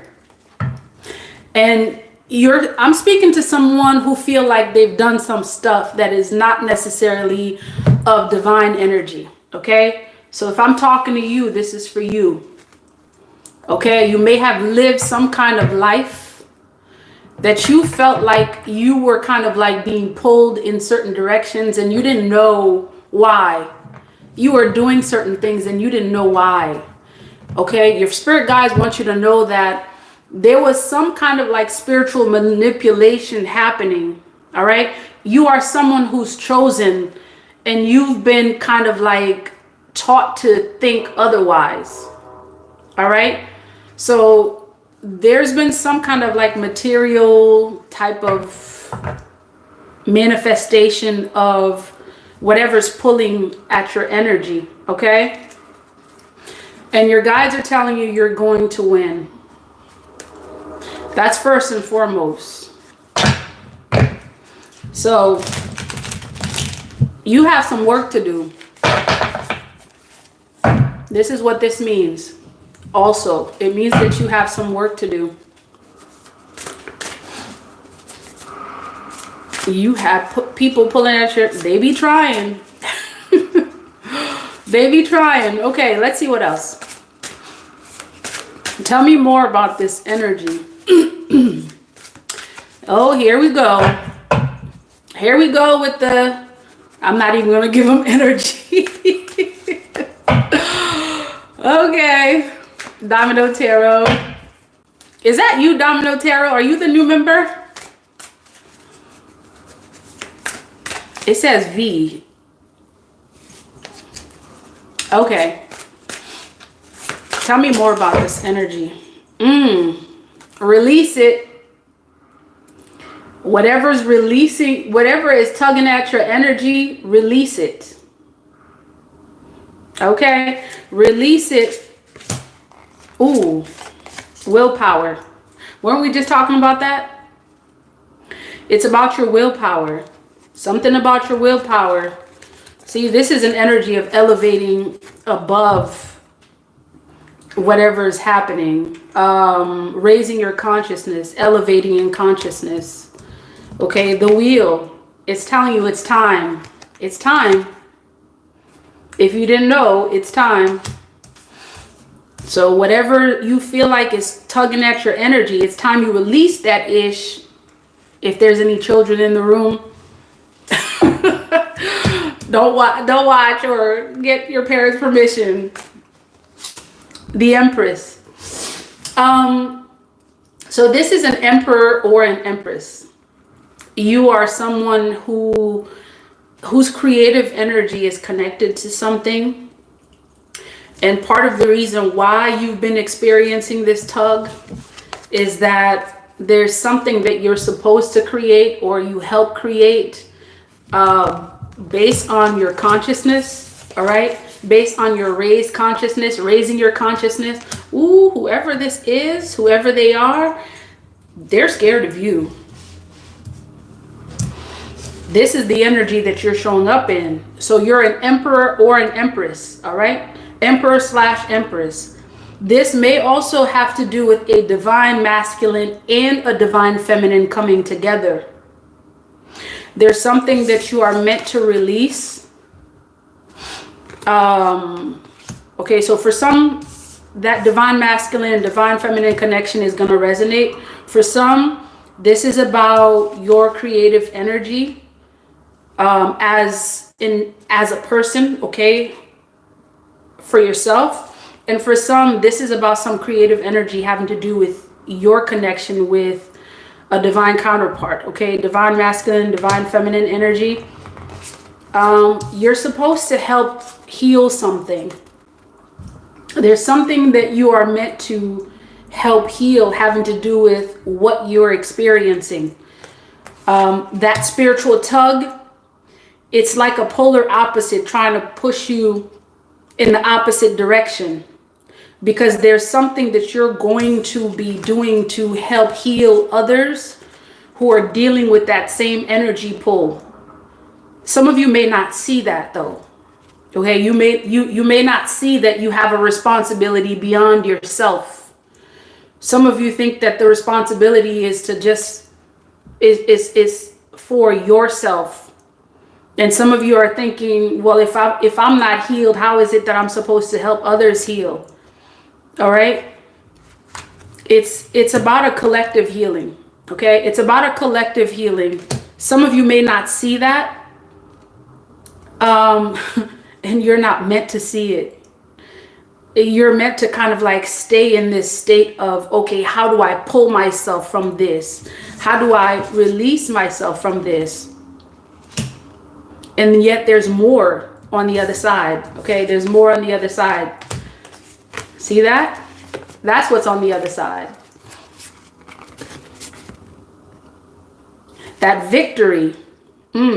And I'm speaking to someone who feel like they've done some stuff that is not necessarily of divine energy, okay? So if I'm talking to you, this is for you, okay? You may have lived some kind of life that you felt like you were kind of like being pulled in certain directions and you didn't know why. You were doing certain things and you didn't know why, okay? Your spirit guides want you to know that there was some kind of like spiritual manipulation happening, all right? You are someone who's chosen and you've been kind of like taught to think otherwise, all right? So there's been some kind of like material type of manifestation of whatever's pulling at your energy, okay? And your guides are telling you you're going to win. That's first and foremost. So you have some work to do. This is what this means. Also, it means that you have some work to do. You have people pulling at your, they be trying. They be trying. Okay, let's see what else. Tell me more about this energy. Oh, here we go. Here we go with the, I'm not even going to give them energy. Okay. Domino Tarot. Is that you, Domino Tarot? Are you the new member? It says V. Okay. Tell me more about this energy. Release it. Whatever's releasing, whatever is tugging at your energy, release it. Okay? Release it. Ooh. Willpower. Weren't we just talking about that? It's about your willpower. Something about your willpower. See, this is an energy of elevating above whatever is happening. Raising your consciousness, elevating in consciousness. Okay, the wheel. It's telling you it's time. It's time. If you didn't know, it's time. So whatever you feel like is tugging at your energy, it's time you release that ish. If there's any children in the room, don't watch or get your parents' permission. The Empress. So this is an emperor or an empress. You are someone whose creative energy is connected to something. And part of the reason why you've been experiencing this tug is that there's something that you're supposed to create or you help create based on your consciousness, all right? Based on your raised consciousness, raising your consciousness. Ooh, whoever this is, whoever they are, they're scared of you. This is the energy that you're showing up in. So you're an emperor or an empress, all right? Emperor / empress. This may also have to do with a divine masculine and a divine feminine coming together. There's something that you are meant to release. Okay, so for some, that divine masculine, divine feminine connection is going to resonate. For some, this is about your creative energy as a person, okay, for yourself. And for some, this is about some creative energy having to do with your connection with a divine counterpart, okay? Divine masculine, divine feminine energy. You're supposed to help heal something. There's something that you are meant to help heal having to do with what you're experiencing. That spiritual tug, it's like a polar opposite trying to push you in the opposite direction, because there's something that you're going to be doing to help heal others who are dealing with that same energy pull. Some of you may not see that though. Okay, you may not see that you have a responsibility beyond yourself. Some of you think that the responsibility is to just is for yourself. And some of you are thinking, well, if I'm not healed, how is it that I'm supposed to help others heal? All right? It's about a collective healing. Okay? It's about a collective healing. Some of you may not see that. And you're not meant to see it. You're meant to kind of like stay in this state of, okay, how do I pull myself from this? How do I release myself from this? And yet there's more on the other side. Okay, there's more on the other side. See that? That's what's on the other side. That victory.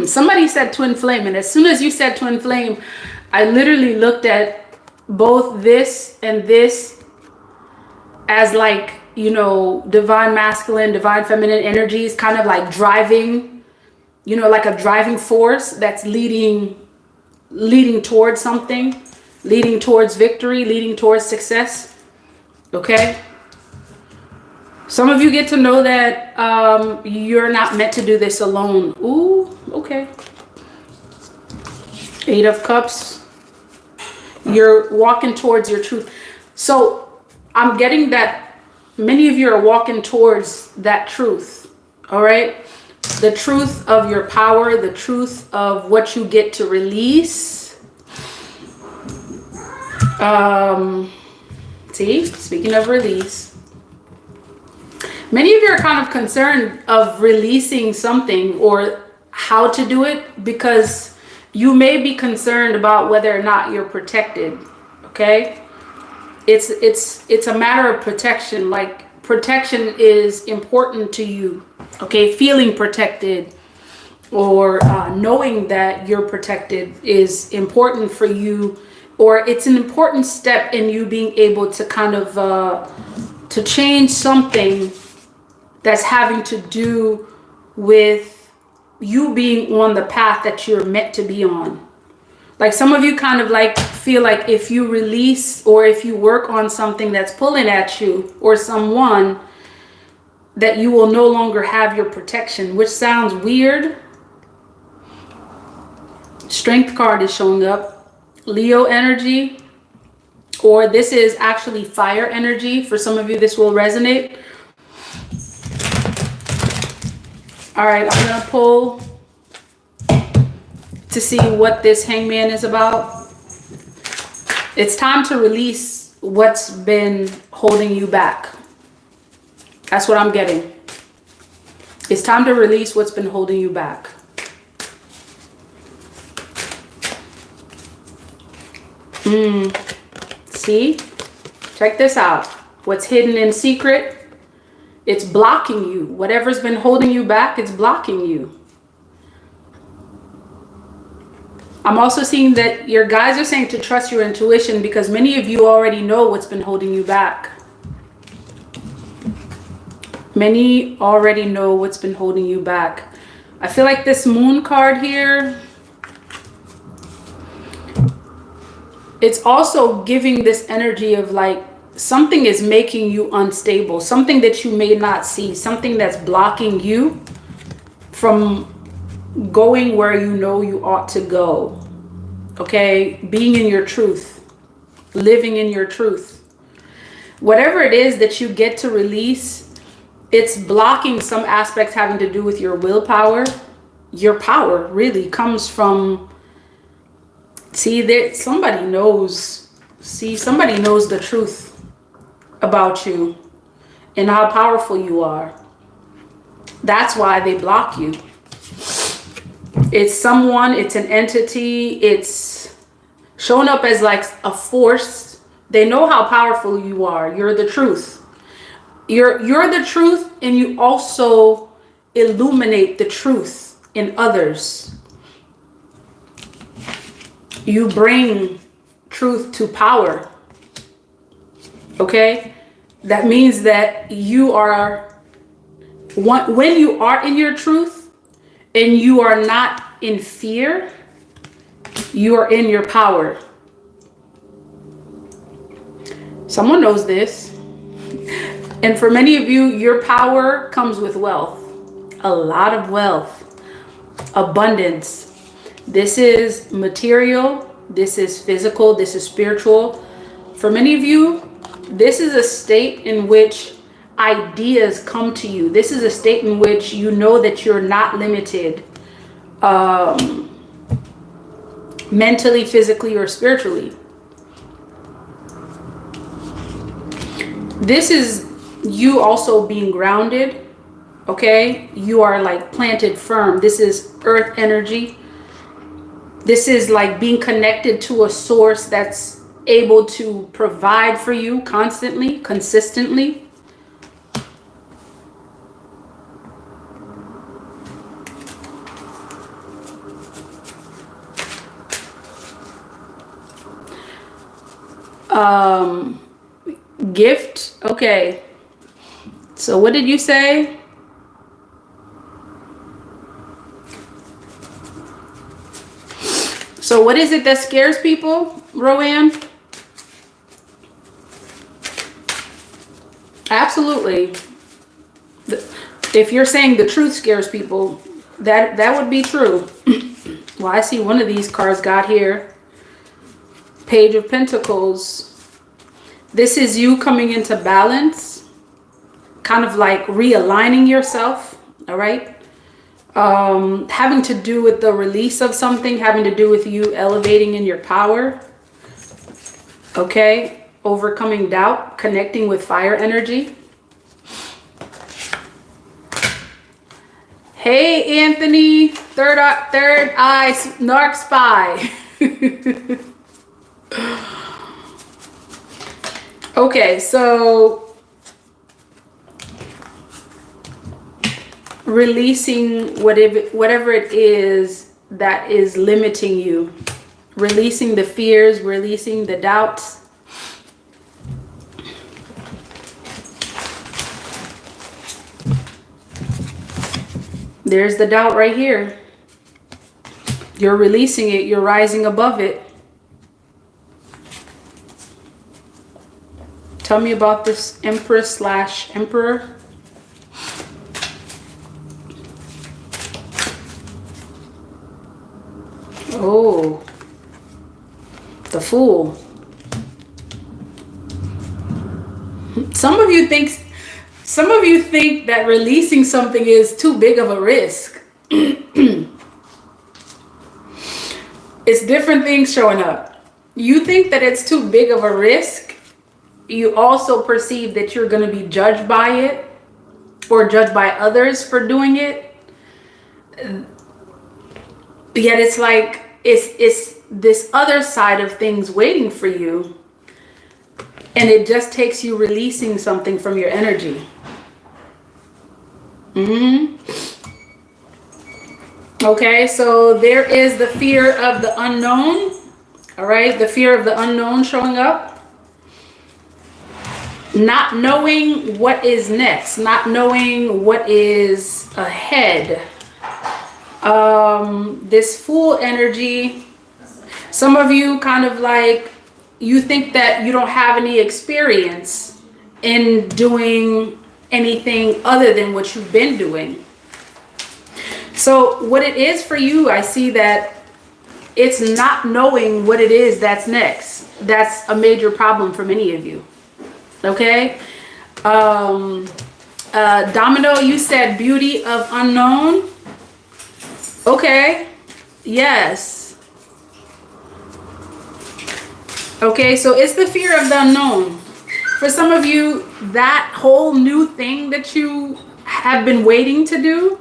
Somebody said twin flame, and as soon as you said twin flame, I literally looked at both this and this as like, you know, divine masculine, divine feminine energies kind of like driving, you know, like a driving force that's leading towards something, leading towards victory, leading towards success. Okay? Some of you get to know that you're not meant to do this alone. Ooh, okay. 8 of Cups. You're walking towards your truth. So I'm getting that many of you are walking towards that truth. All right? The truth of your power, the truth of what you get to release. See, speaking of release. Many of you are kind of concerned of releasing something or how to do it, because you may be concerned about whether or not you're protected. Okay? It's a matter of protection. Like, protection is important to you. Okay? Feeling protected or knowing that you're protected is important for you, or it's an important step in you being able to kind of to change something that's having to do with you being on the path that you're meant to be on. Like, some of you kind of like feel like if you release or if you work on something that's pulling at you or someone, that you will no longer have your protection, which sounds weird. Strength card is showing up. Leo energy, or this is actually fire energy. For some of you, this will resonate. All right, I'm going to pull to see what this hangman is about. It's time to release what's been holding you back. That's what I'm getting. It's time to release what's been holding you back. See? Check this out. What's hidden in secret? It's blocking you. Whatever's been holding you back, it's blocking you. I'm also seeing that your guides are saying to trust your intuition, because many of you already know what's been holding you back. Many already know what's been holding you back. I feel like this moon card here, it's also giving this energy of like something is making you unstable, something that you may not see, something that's blocking you from going where you know you ought to go. Okay, being in your truth, living in your truth. Whatever it is that you get to release, it's blocking some aspects having to do with your willpower. Your power really comes from, see, that somebody knows the truth about you and how powerful you are. That's why they block you. It's someone, it's an entity, it's shown up as like a force. They know how powerful you are. You're the truth. You're the truth, and you also illuminate the truth in others. You bring truth to power. Okay? That means that you are when you are in your truth and you are not in fear, you are in your power. Someone knows this. And for many of you, your power comes with wealth. A lot of wealth. Abundance. This is material. This is physical. This is spiritual. For many of you, this is a state in which ideas come to you. This is a state in which you know that you're not limited mentally, physically, or spiritually. This is you also being grounded. Okay? You are like planted firm. This is earth energy. This is like being connected to a source that's able to provide for you constantly, consistently. Gift. Okay. So what did you say? So what is it that scares people, Roanne? Absolutely. If you're saying the truth scares people, that would be true. Well, I see one of these cards got here. Page of Pentacles. This is you coming into balance, kind of like realigning yourself, all right? Having to do with the release of something, having to do with you elevating in your power, okay? Overcoming doubt, connecting with fire energy. Hey, Anthony, third eye, narc spy. Okay, so releasing whatever it is that is limiting you. Releasing the fears, releasing the doubts. There's the doubt right here. You're releasing it. You're rising above it. Tell me about this Empress/Emperor. Oh, the Fool. Some of you think that releasing something is too big of a risk. It's different things showing up. You think that it's too big of a risk. You also perceive that you're going to be judged by it or judged by others for doing it. Yet it's like it's this other side of things waiting for you. And it just takes you releasing something from your energy. Okay, so there is the fear of the unknown. All right, the fear of the unknown showing up. Not knowing what is next, not knowing what is ahead. This Fool energy, some of you kind of like, you think that you don't have any experience in doing anything other than what you've been doing. So what it is for you, I see that it's not knowing what it is that's next. That's a major problem for many of you. Okay. Domino, you said beauty of unknown. Okay. Yes. Okay, so it's the fear of the unknown. For some of you, that whole new thing that you have been waiting to do,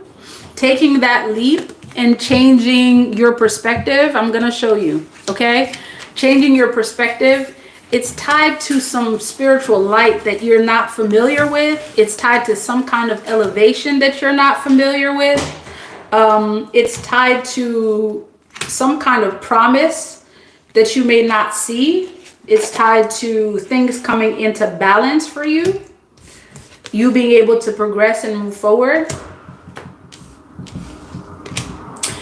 taking that leap and changing your perspective, I'm going to show you, okay? Changing your perspective it's tied to some spiritual light that you're not familiar with. It's tied to some kind of elevation that you're not familiar with. It's tied to some kind of promise that you may not see. It's tied to things coming into balance for you. You being able to progress and move forward.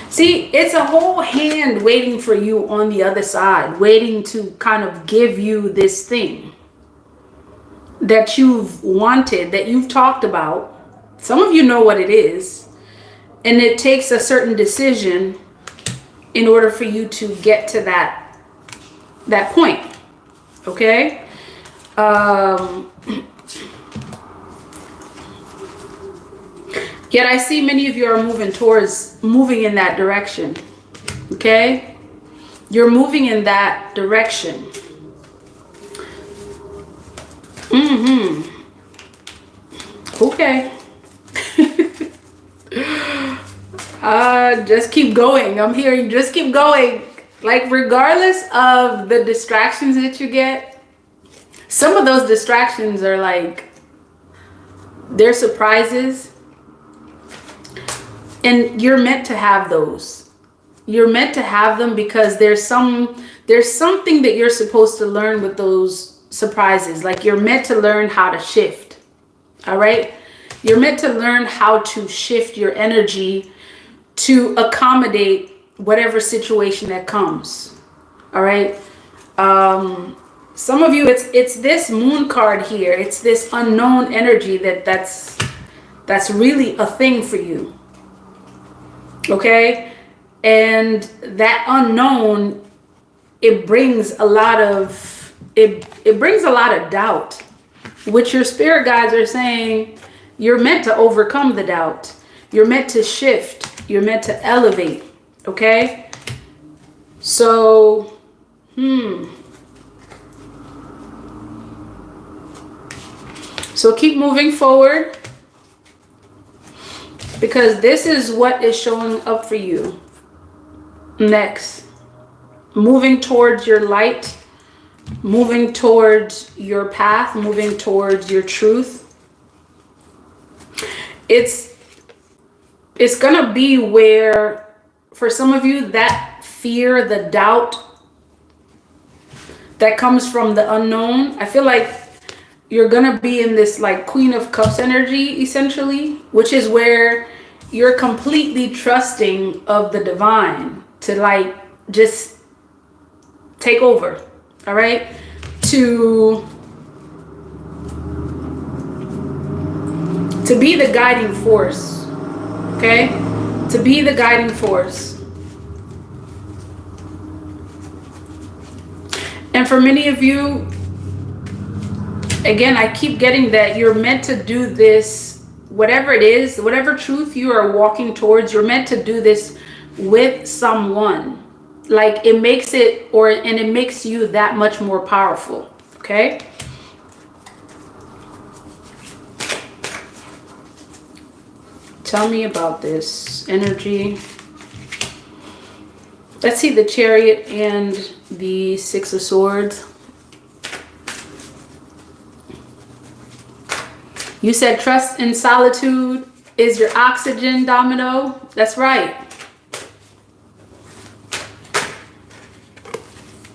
See, it's a whole hand waiting for you on the other side, waiting to kind of give you this thing that you've wanted, that you've talked about. Some of you know what it is, and it takes a certain decision in order for you to get to that point, okay? Yet I see many of you are moving in that direction. Okay? You're moving in that direction. Okay. Just keep going. I'm hearing just keep going. Like, regardless of the distractions that you get, some of those distractions are like, they're surprises. And you're meant to have those. You're meant to have them because there's something that you're supposed to learn with those surprises. Like, you're meant to learn how to shift. All right? You're meant to learn how to shift your energy to accommodate whatever situation that comes. All right? Some of you, it's this moon card here. It's this unknown energy that's really a thing for you. Okay, and that unknown, it brings a lot of doubt, which your spirit guides are saying you're meant to overcome the doubt. You're meant to shift. You're meant to elevate. Okay, so so keep moving forward. Because this is what is showing up for you next. Moving towards your light, moving towards your path, moving towards your truth. It's gonna be where, for some of you, that fear, the doubt that comes from the unknown, I feel like you're gonna be in this like Queen of Cups energy, essentially, which is where you're completely trusting of the divine to like just take over. All right, to be the guiding force. Okay, to be the guiding force. And for many of you, again, I keep getting that you're meant to do this, whatever it is, whatever truth you are walking towards, you're meant to do this with someone. Like, it makes it, and it makes you that much more powerful. Okay? Tell me about this energy. Let's see the Chariot and the Six of Swords. You said trust in solitude is your oxygen, Domino. That's right.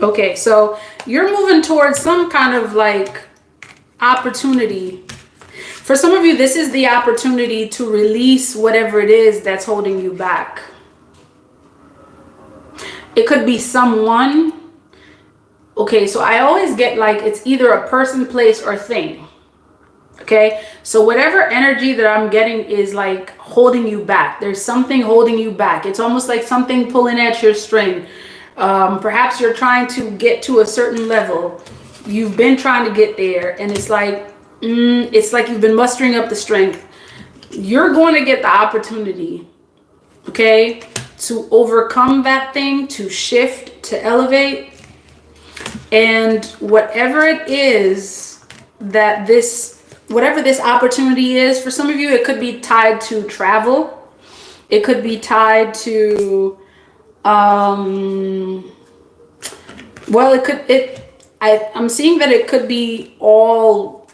Okay, so you're moving towards some kind of like opportunity. For some of you, this is the opportunity to release whatever it is that's holding you back. It could be someone. Okay, so I always get like it's either a person, place, or thing. Okay, so whatever energy that I'm getting is like holding you back. There's something holding you back. It's almost like something pulling at your string. Perhaps you're trying to get to a certain level. You've been trying to get there, and it's like you've been mustering up the strength. You're going to get the opportunity, okay, to overcome that thing, to shift, to elevate. And whatever it is that whatever this opportunity is, for some of you, it could be tied to travel. It could be tied to, I'm seeing that it could be all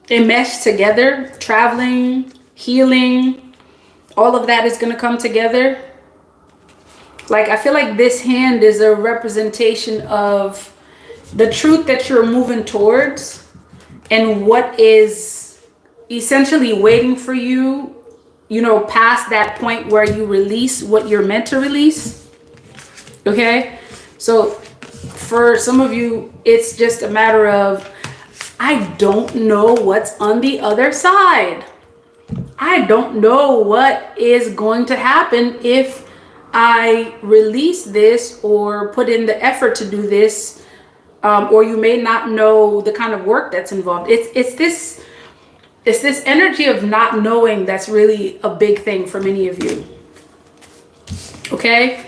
enmeshed together. Traveling, healing, all of that is going to come together. Like, I feel like this hand is a representation of the truth that you're moving towards and what is essentially waiting for you, you know, past that point where you release what you're meant to release. Okay? So for some of you, it's just a matter of, I don't know what's on the other side. I don't know what is going to happen if I release this or put in the effort to do this. Or you may not know the kind of work that's involved. It's this energy of not knowing that's really a big thing for many of you. Okay?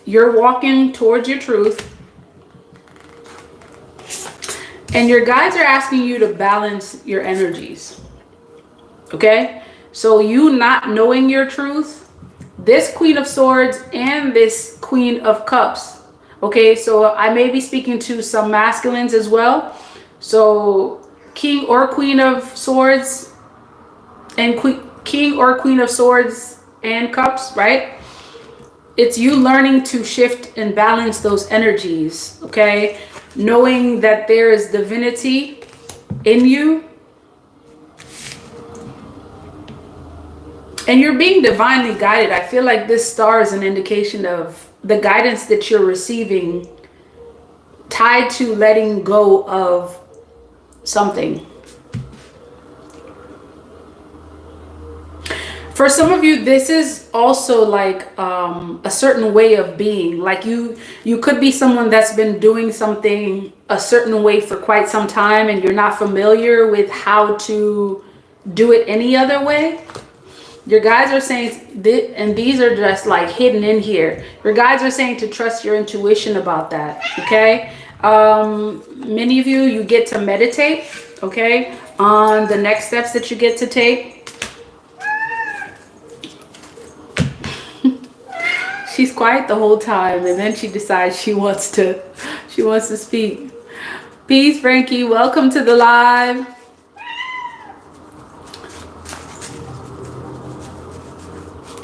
You're walking towards your truth. And your guides are asking you to balance your energies. Okay? So you not knowing your truth, this Queen of Swords and this Queen of Cups. Okay, so I may be speaking to some masculines as well. So King or Queen of Swords and King or Queen of Swords and Cups, right? It's you learning to shift and balance those energies, okay? Knowing that there is divinity in you. And you're being divinely guided. I feel like this star is an indication of the guidance that you're receiving tied to letting go of something. For some of you, this is also like a certain way of being. Like you could be someone that's been doing something a certain way for quite some time and you're not familiar with how to do it any other way. Your guides are saying, and these are just like hidden in here. Your guides are saying to trust your intuition about that, okay? Many of you get to meditate, okay, on the next steps that you get to take. She's quiet the whole time, and then she decides she wants to speak. Peace, Frankie. Welcome to the live.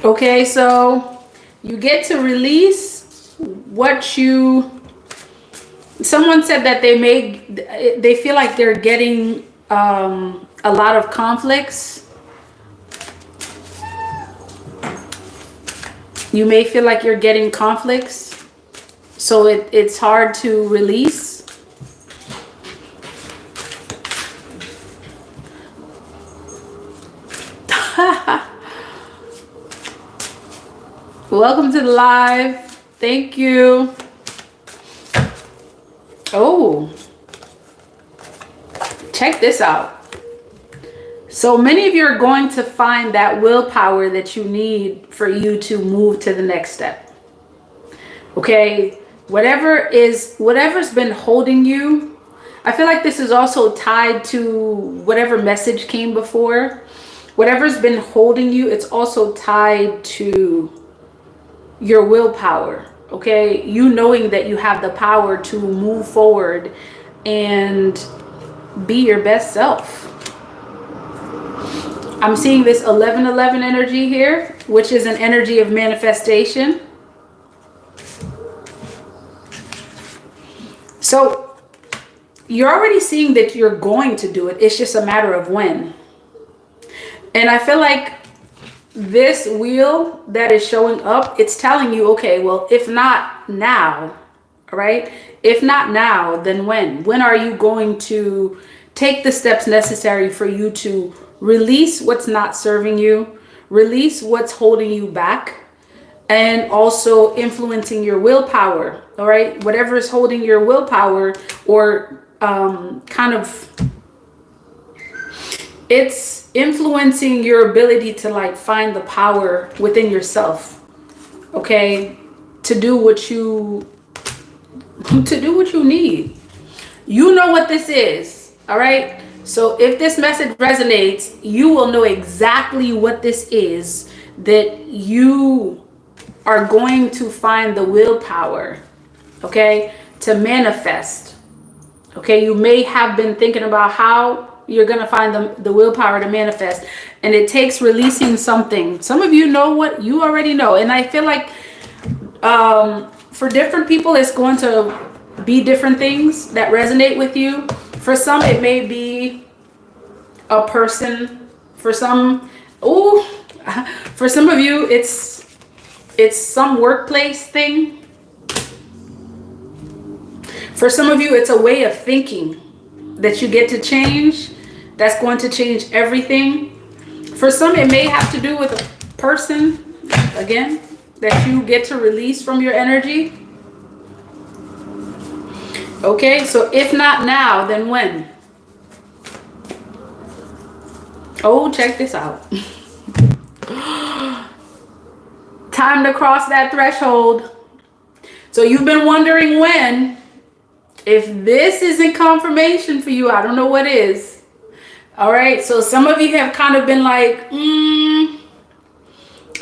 Okay, so you get to release what you... Someone said that they feel like they're getting a lot of conflicts. You may feel like you're getting conflicts, so it's hard to release. Welcome to the live. Thank you. Oh, check this out. So many of you are going to find that willpower that you need for you to move to the next step. Okay, whatever's been holding you. I feel like this is also tied to whatever message came before. Whatever's been holding you, it's also tied to your willpower. Okay, you knowing that you have the power to move forward and be your best self. I'm seeing this 11-11 energy here, which is an energy of manifestation. So you're already seeing that you're going to do it. It's just a matter of when. And I feel like this wheel that is showing up, it's telling you, okay, well, if not now, all right? If not now, then when? When are you going to take the steps necessary for you to release what's not serving you, release what's holding you back, and also influencing your willpower, all right? Whatever is holding your willpower or kind of... it's influencing your ability to like find the power within yourself, okay, to do what you need. You know what this is, all right? So if this message resonates, you will know exactly what this is that you are going to find the willpower, okay, to manifest. Okay, you may have been thinking about how you're going to find the willpower to manifest, and it takes releasing something. Some of you know what you already know, and I feel like for different people it's going to be different things that resonate with you. For some it may be a person. For some, for some of you it's some workplace thing. For some of you it's a way of thinking that you get to change, that's going to change everything. For some it may have to do with a person, again, that you get to release from your energy. Okay, so if not now, then when? Oh, check this out. Time to cross that threshold. So you've been wondering when. If this isn't confirmation for you, I don't know what is. All right, so some of you have kind of been like,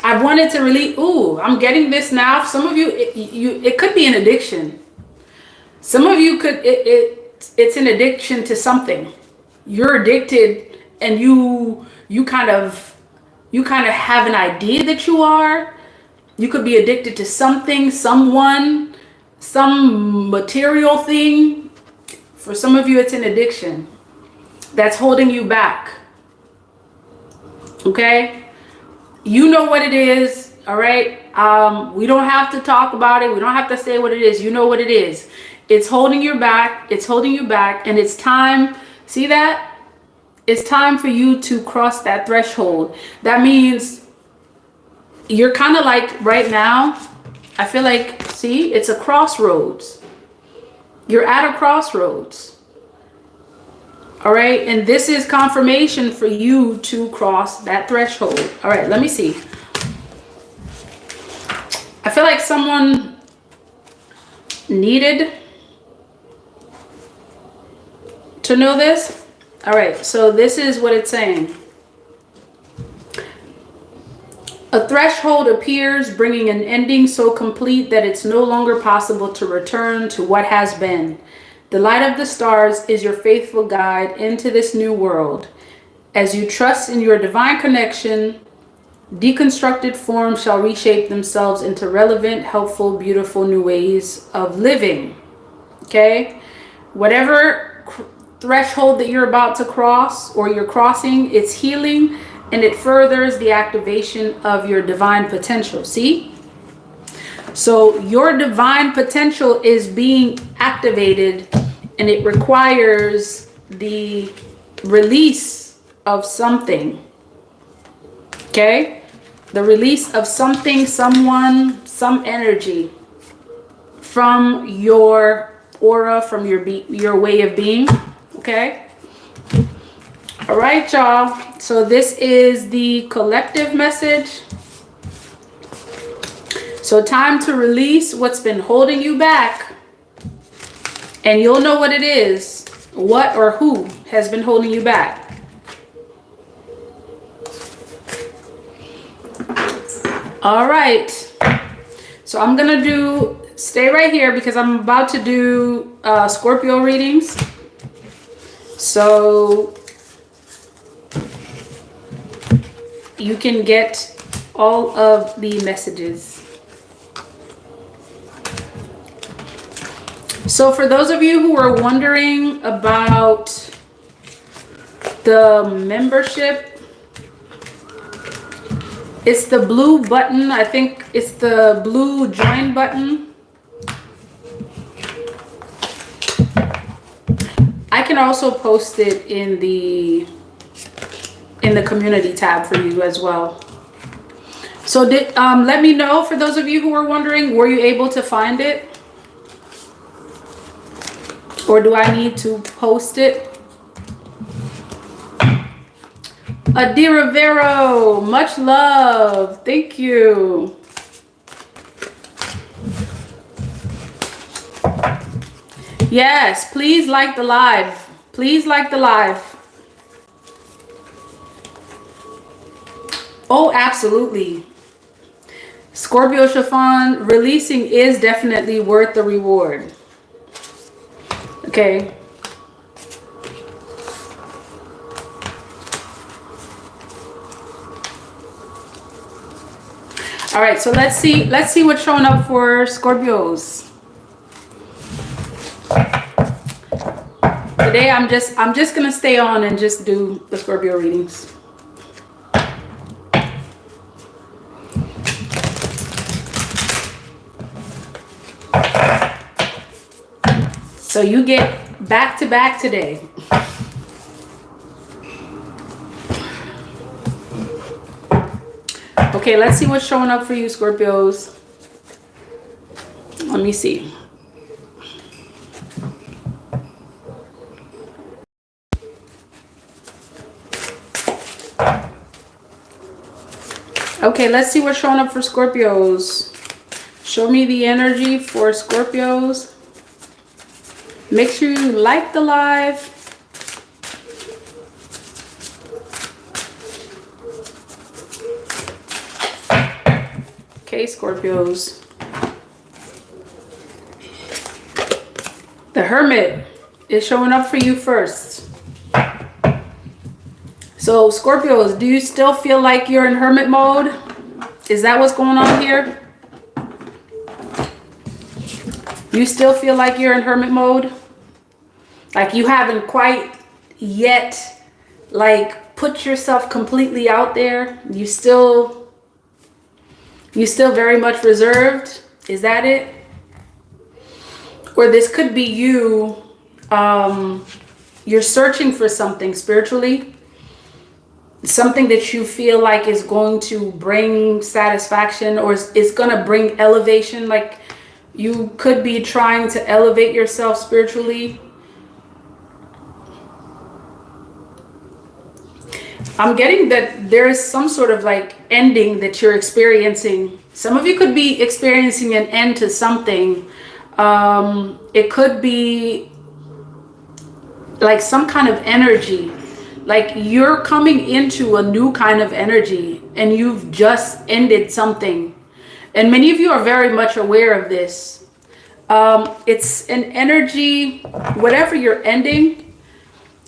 I wanted to release. Ooh, I'm getting this now. Some of you, it could be an addiction. Some of you could, it's an addiction to something. You're addicted, and you kind of have an idea that you are. You could be addicted to something, someone, some material thing. For some of you it's an addiction that's holding you back. Okay, you know what it is. All right, we don't have to talk about it. We don't have to say what it is. You know what it is. It's holding you back. It's holding you back, and it's time. See that? It's time for you to cross that threshold. That means you're kind of like right now, I feel like, see, it's a crossroads. You're at a crossroads. All right, and this is confirmation for you to cross that threshold. All right, let me see. I feel like someone needed to know this. All right, so this is what it's saying. A threshold appears, bringing an ending so complete that it's no longer possible to return to what has been. The light of the stars is your faithful guide into this new world. As you trust in your divine connection, deconstructed forms shall reshape themselves into relevant, helpful, beautiful new ways of living. Okay? Whatever threshold that you're about to cross or you're crossing, it's healing. And it furthers the activation of your divine potential. See? So your divine potential is being activated, and it requires the release of something. Okay? The release of something, someone, some energy from your aura, from your way of being. Okay? All right, y'all. So this is the collective message. So time to release what's been holding you back. And you'll know what it is. What or who has been holding you back. All right. So I'm going to stay right here because I'm about to do Scorpio readings. So you can get all of the messages. So for those of you who are wondering about the membership, it's the blue button. I think it's the blue join button. I can also post it in the community tab for you as well. So let me know, for those of you who are wondering, were you able to find it? Or do I need to post it? Adira Vero, much love. Thank you. Yes, please like the live. Please like the live. Oh, absolutely. Scorpio chiffon, releasing is definitely worth the reward. Okay. All right, so let's see what's showing up for Scorpios. Today I'm just gonna stay on and just do the Scorpio readings. So you get back to back today. Okay, let's see what's showing up for you, Scorpios. Let me see. Okay, let's see what's showing up for Scorpios. Show me the energy for Scorpios. Make sure you like the live. Okay, Scorpios. The Hermit is showing up for you first. So Scorpios, do you still feel like you're in hermit mode? Is that what's going on here? You still feel like you're in hermit mode? Like you haven't quite yet like put yourself completely out there? You still very much reserved? Is that it? Or this could be you, you're searching for something spiritually. Something that you feel like is going to bring satisfaction or is going to bring elevation. Like you could be trying to elevate yourself spiritually. I'm getting that there's some sort of like ending that you're experiencing. Some of you could be experiencing an end to something. It could be like some kind of energy. Like you're coming into a new kind of energy and you've just ended something. And many of you are very much aware of this. It's an energy, whatever you're ending,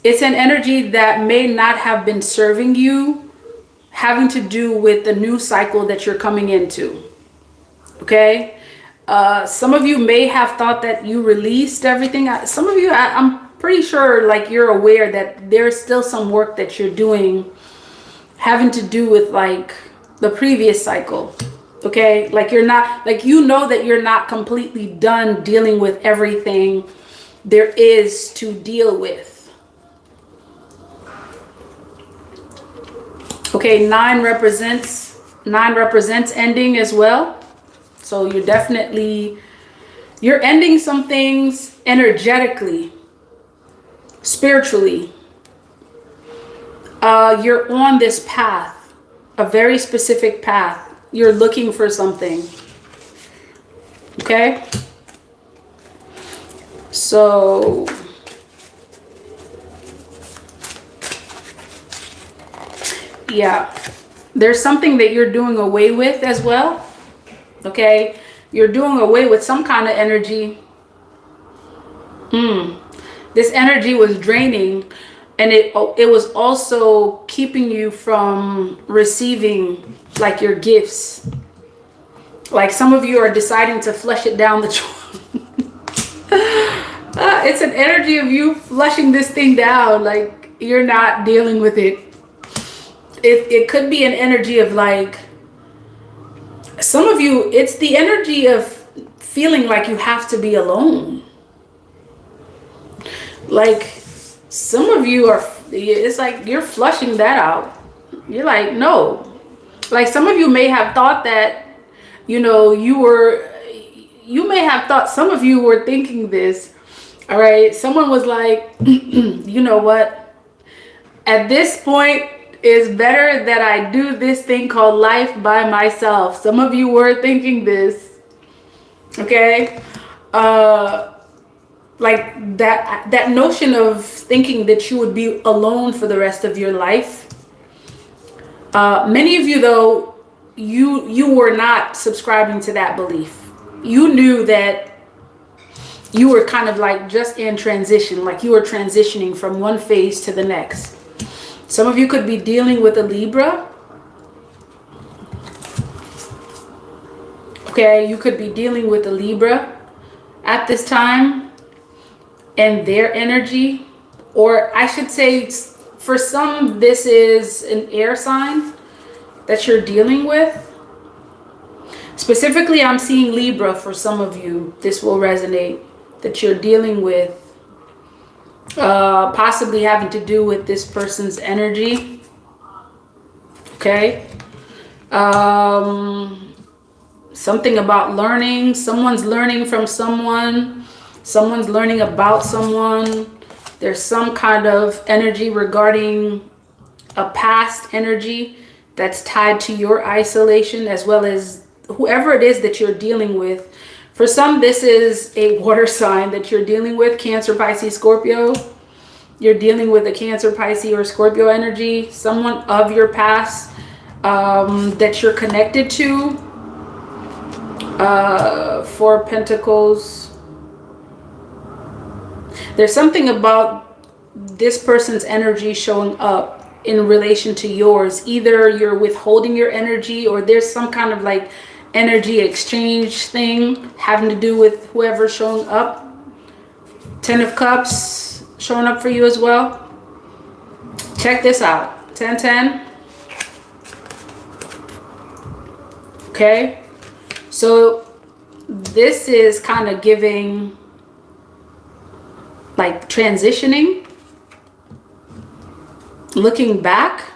it's an energy that may not have been serving you, having to do with the new cycle that you're coming into. Okay? Some of you may have thought that you released everything. Some of you, I'm pretty sure like you're aware that there's still some work that you're doing having to do with like the previous cycle. Okay, like you're not, like you know that you're not completely done dealing with everything there is to deal with. Okay, 9 represents ending as well. So you're ending some things energetically. Spiritually, you're on this path, a very specific path. You're looking for something. Okay? So yeah, there's something that you're doing away with as well. Okay? You're doing away with some kind of energy. This energy was draining, and it was also keeping you from receiving like your gifts. Like some of you are deciding to flush it down the it's an energy of you flushing this thing down. Like you're not dealing with it. It could be an energy of like, some of you, it's the energy of feeling like you have to be alone. Like some of you are, it's like you're flushing that out. You're like, no. Like some of you may have thought that, you know, you may have thought, some of you were thinking this. All right. Someone was like, you know what? At this point, it's better that I do this thing called life by myself. Some of you were thinking this. Okay. Like that notion of thinking that you would be alone for the rest of your life. Many of you though, you were not subscribing to that belief. You knew that you were kind of like just in transition, like you were transitioning from one phase to the next. Some of you could be dealing with a Libra. Okay, you could be dealing with a Libra at this time and their energy, or I should say for some this is an air sign that you're dealing with. Specifically, I'm seeing Libra for some of you. This will resonate, that you're dealing with possibly having to do with this person's energy. Okay. Something about learning. Someone's learning from someone. Someone's learning about someone. There's some kind of energy regarding a past energy that's tied to your isolation, as well as whoever it is that you're dealing with. For some, this is a water sign that you're dealing with. Cancer, Pisces, Scorpio. You're dealing with a Cancer, Pisces, or Scorpio energy. Someone of your past that you're connected to. Four of Pentacles. There's something about this person's energy showing up in relation to yours. Either you're withholding your energy, or there's some kind of like energy exchange thing having to do with whoever's showing up. 10 of Cups showing up for you as well. Check this out. 10-10. Okay. So this is kind of giving like transitioning, looking back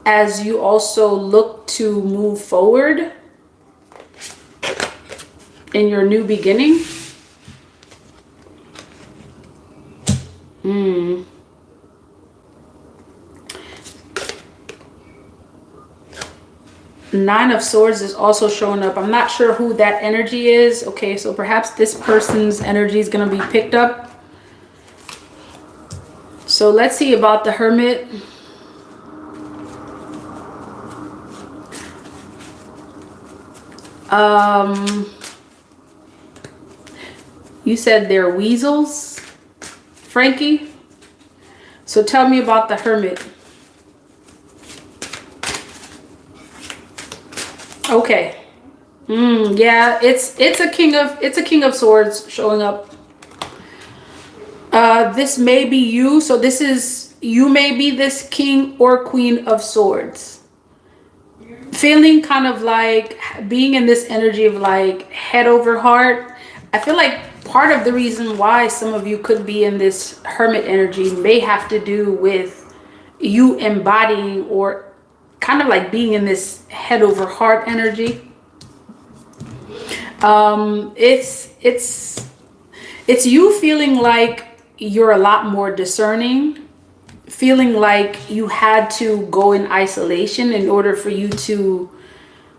as you also look to move forward in your new beginning. Nine of Swords is also showing up. I'm not sure who that energy is. Okay, so perhaps this person's energy is going to be picked up. So let's see about the Hermit. You said they're weasels, Frankie. So tell me about the Hermit. Okay. Yeah, it's a king of swords showing up. This may be you. So you may be this king or queen of swords. Feeling kind of like being in this energy of like head over heart. I feel like part of the reason why some of you could be in this Hermit energy may have to do with you embodying or kind of like being in this head over heart energy. It's you feeling like you're a lot more discerning, feeling like you had to go in isolation in order for you to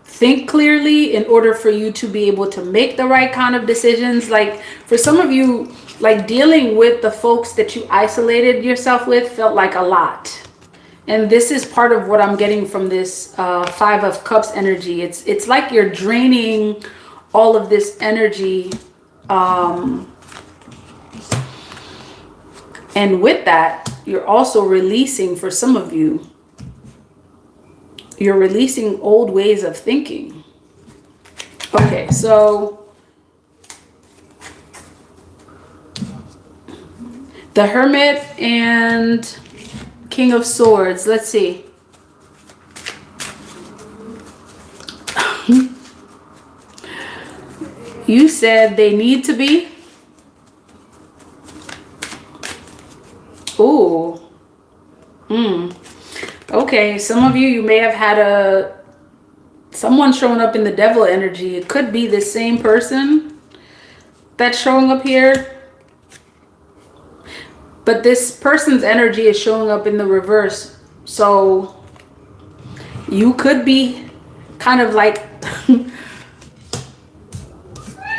think clearly, in order for you to be able to make the right kind of decisions. Like for some of you, like dealing with the folks that you isolated yourself with felt like a lot. And this is part of what I'm getting from this Five of Cups energy. It's like you're draining all of this energy. And with that, you're also releasing, for some of you, you're releasing old ways of thinking. Okay, so the Hermit and King of Swords. Let's see. You said they need to be. Ooh. Okay, some of you may have had someone showing up in the devil energy. It could be the same person that's showing up here. But this person's energy is showing up in the reverse. So you could be kind of like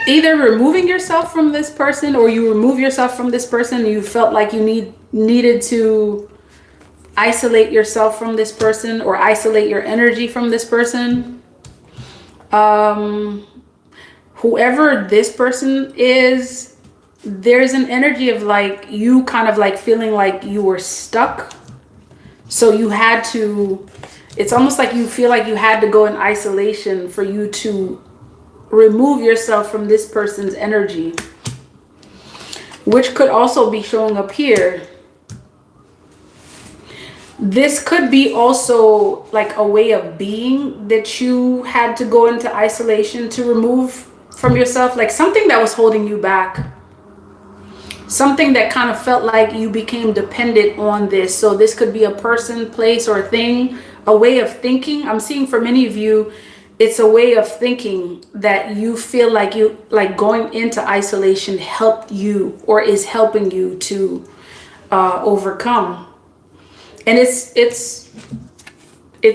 either removing yourself from this person, or you remove yourself from this person and you felt like you needed to isolate yourself from this person, or isolate your energy from this person. Whoever this person is, there's an energy of like you kind of like feeling like you were stuck. So you had to It's almost like you feel like you had to go in isolation for you to remove yourself from this person's energy, which could also be showing up here. This could be also like a way of being that you had to go into isolation to remove from yourself, like something that was holding you back, something that kind of felt like you became dependent on this. So this could be a person, place, or thing, a way of thinking. I'm seeing for many of you, it's a way of thinking that you feel like going into isolation helped you or is helping you to overcome. And it's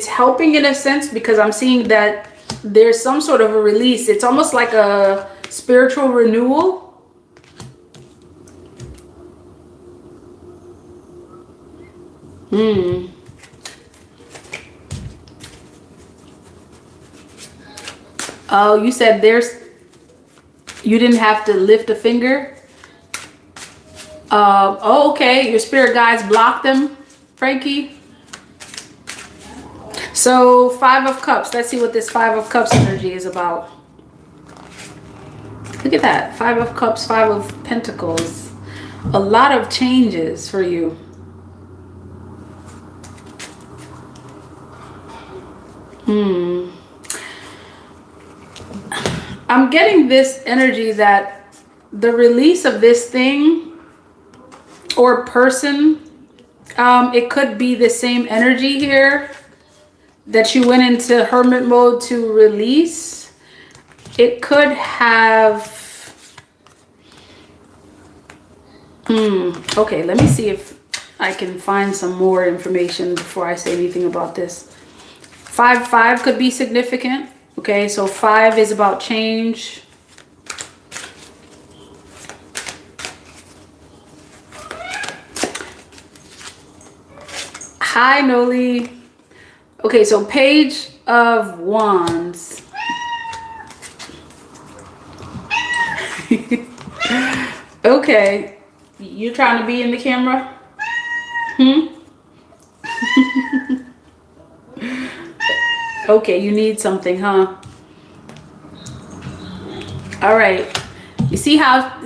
helping in a sense, because I'm seeing that there's some sort of a release. It's almost like a spiritual renewal. Oh, you said you didn't have to lift a finger. Oh, okay. Your spirit guides blocked them, Frankie. So 5 of Cups. Let's see what this 5 of Cups energy is about. Look at that. 5 of Cups, 5 of Pentacles. A lot of changes for you. I'm getting this energy that the release of this thing or person, it could be the same energy here that you went into hermit mode to release. It could have... Okay, let me see if I can find some more information before I say anything about this. 5 could be significant. Okay, so 5 is about change. Hi, Noli. Okay, so Page of Wands. Okay, you trying to be in the camera? Okay, you need something, huh? All right. You see how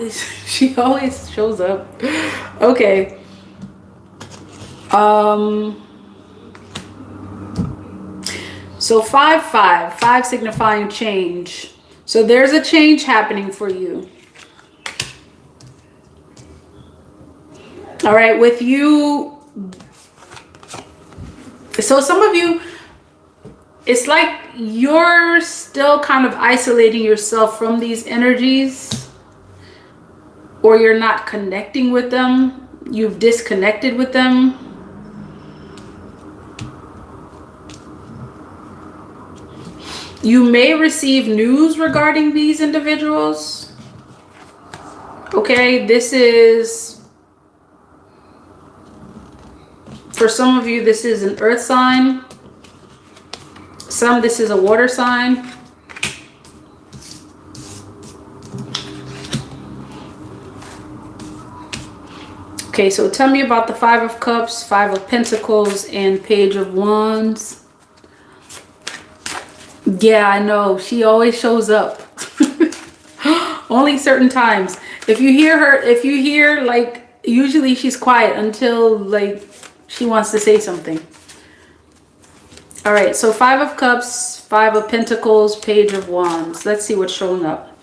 she always shows up? Okay. So 5 signifying change. So there's a change happening for you. All right, with you. So some of you, it's like you're still kind of isolating yourself from these energies, or you're not connecting with them. You've disconnected with them. You may receive news regarding these individuals. Okay, this is, for some of you, this is an earth sign. Some, this is a water sign. Okay, so tell me about the 5 of Cups, 5 of Pentacles, and Page of Wands. Yeah, I know. She always shows up. Only certain times. If you hear her, like, usually she's quiet until, like, she wants to say something. All right, so 5 of Cups, 5 of Pentacles, Page of Wands. Let's see what's showing up.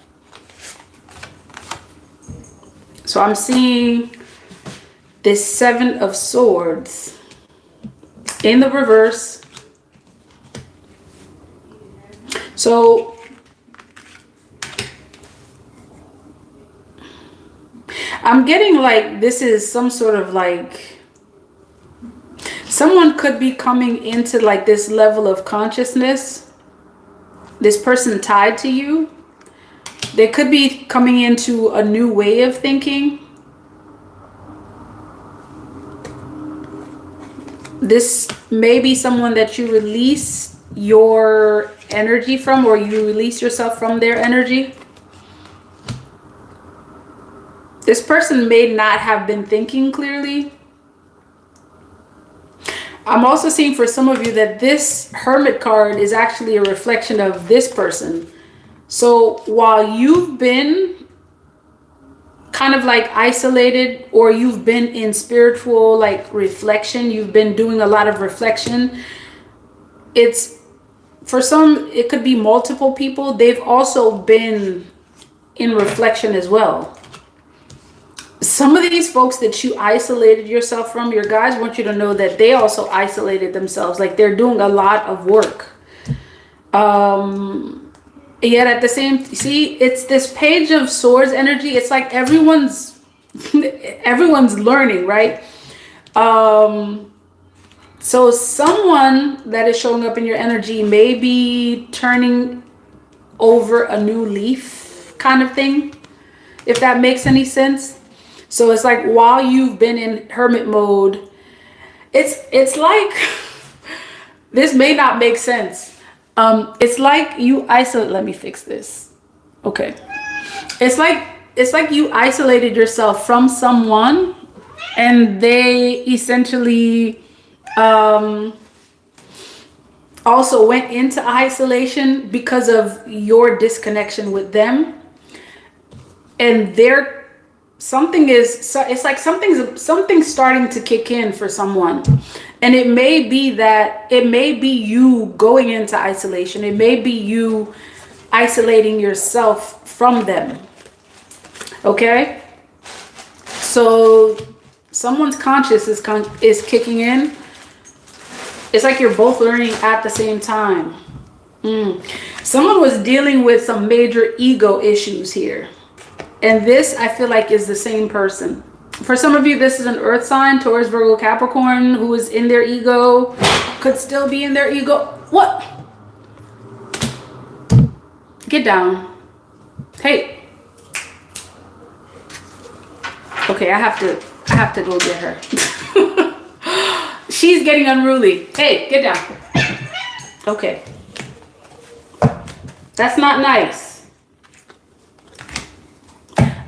So I'm seeing this 7 of Swords in the reverse. So I'm getting like this is some sort of like, someone could be coming into like this level of consciousness. This person tied to you. They could be coming into a new way of thinking. This may be someone that you release your energy from, or you release yourself from their energy. This person may not have been thinking clearly. I'm also seeing for some of you that this Hermit card is actually a reflection of this person. So while you've been kind of like isolated, or you've been in spiritual like reflection, you've been doing a lot of reflection, it's for some, it could be multiple people. They've also been in reflection as well. Some of these folks that you isolated yourself from, your guides want you to know that they also isolated themselves. Like they're doing a lot of work. Yet at the same, see, it's this Page of Swords energy. It's like everyone's learning, right? So someone that is showing up in your energy may be turning over a new leaf kind of thing, if that makes any sense. So it's like while you've been in hermit mode, it's like, this may not make sense. It's like you isolate, let me fix this. Okay. It's like you isolated yourself from someone, and they essentially also went into isolation because of your disconnection with them. And it's like something's starting to kick in for someone. And it may be you going into isolation. It may be you isolating yourself from them. Okay? So someone's conscious is kicking in. It's like you're both learning at the same time. Someone was dealing with some major ego issues here. And this, I feel like, is the same person. For some of you, this is an earth sign, Taurus, Virgo, Capricorn, who is in their ego, could still be in their ego. What? Get down. Hey. Okay, I have to go get her. She's getting unruly. Hey, get down. Okay. That's not nice.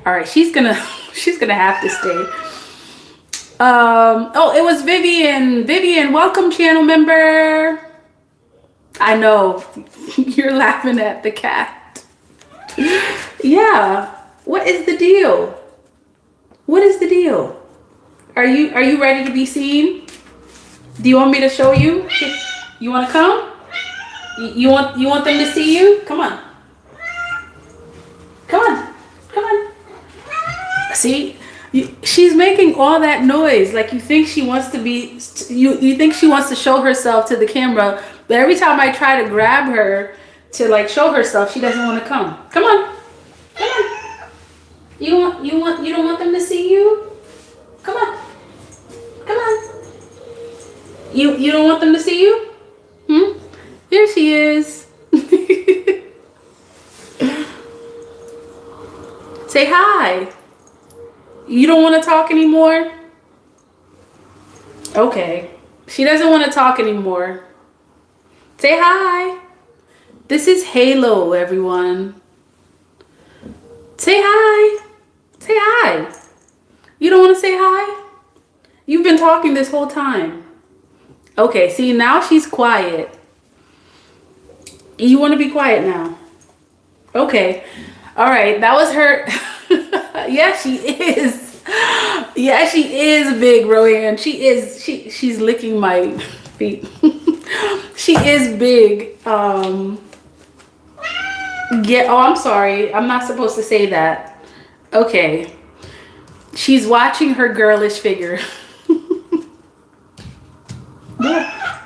All right, she's gonna have to stay. Oh, it was Vivian. Vivian, welcome, channel member. I know you're laughing at the cat. Yeah. What is the deal? What is the deal? Are you ready to be seen? Do you want me to show you? You want to come? You want them to see you? Come on. Come on. Come on. See, she's making all that noise. Like you think she wants to be, you think she wants to show herself to the camera, but every time I try to grab her to like show herself, she doesn't want to come. Come on, come on. You don't want them to see you? Come on, come on. You don't want them to see you? Here she is. Say hi. You don't want to talk anymore? Okay. She doesn't want to talk anymore. Say hi. This is Halo, everyone. Say hi. Say hi. You don't want to say hi? You've been talking this whole time. Okay, see, now she's quiet. You want to be quiet now? Okay. All right, that was her. Yeah, she is. Yeah, she is big, Roanne. She's licking my feet. She is big. Yeah, oh, I'm sorry. I'm not supposed to say that. Okay. She's watching her girlish figure.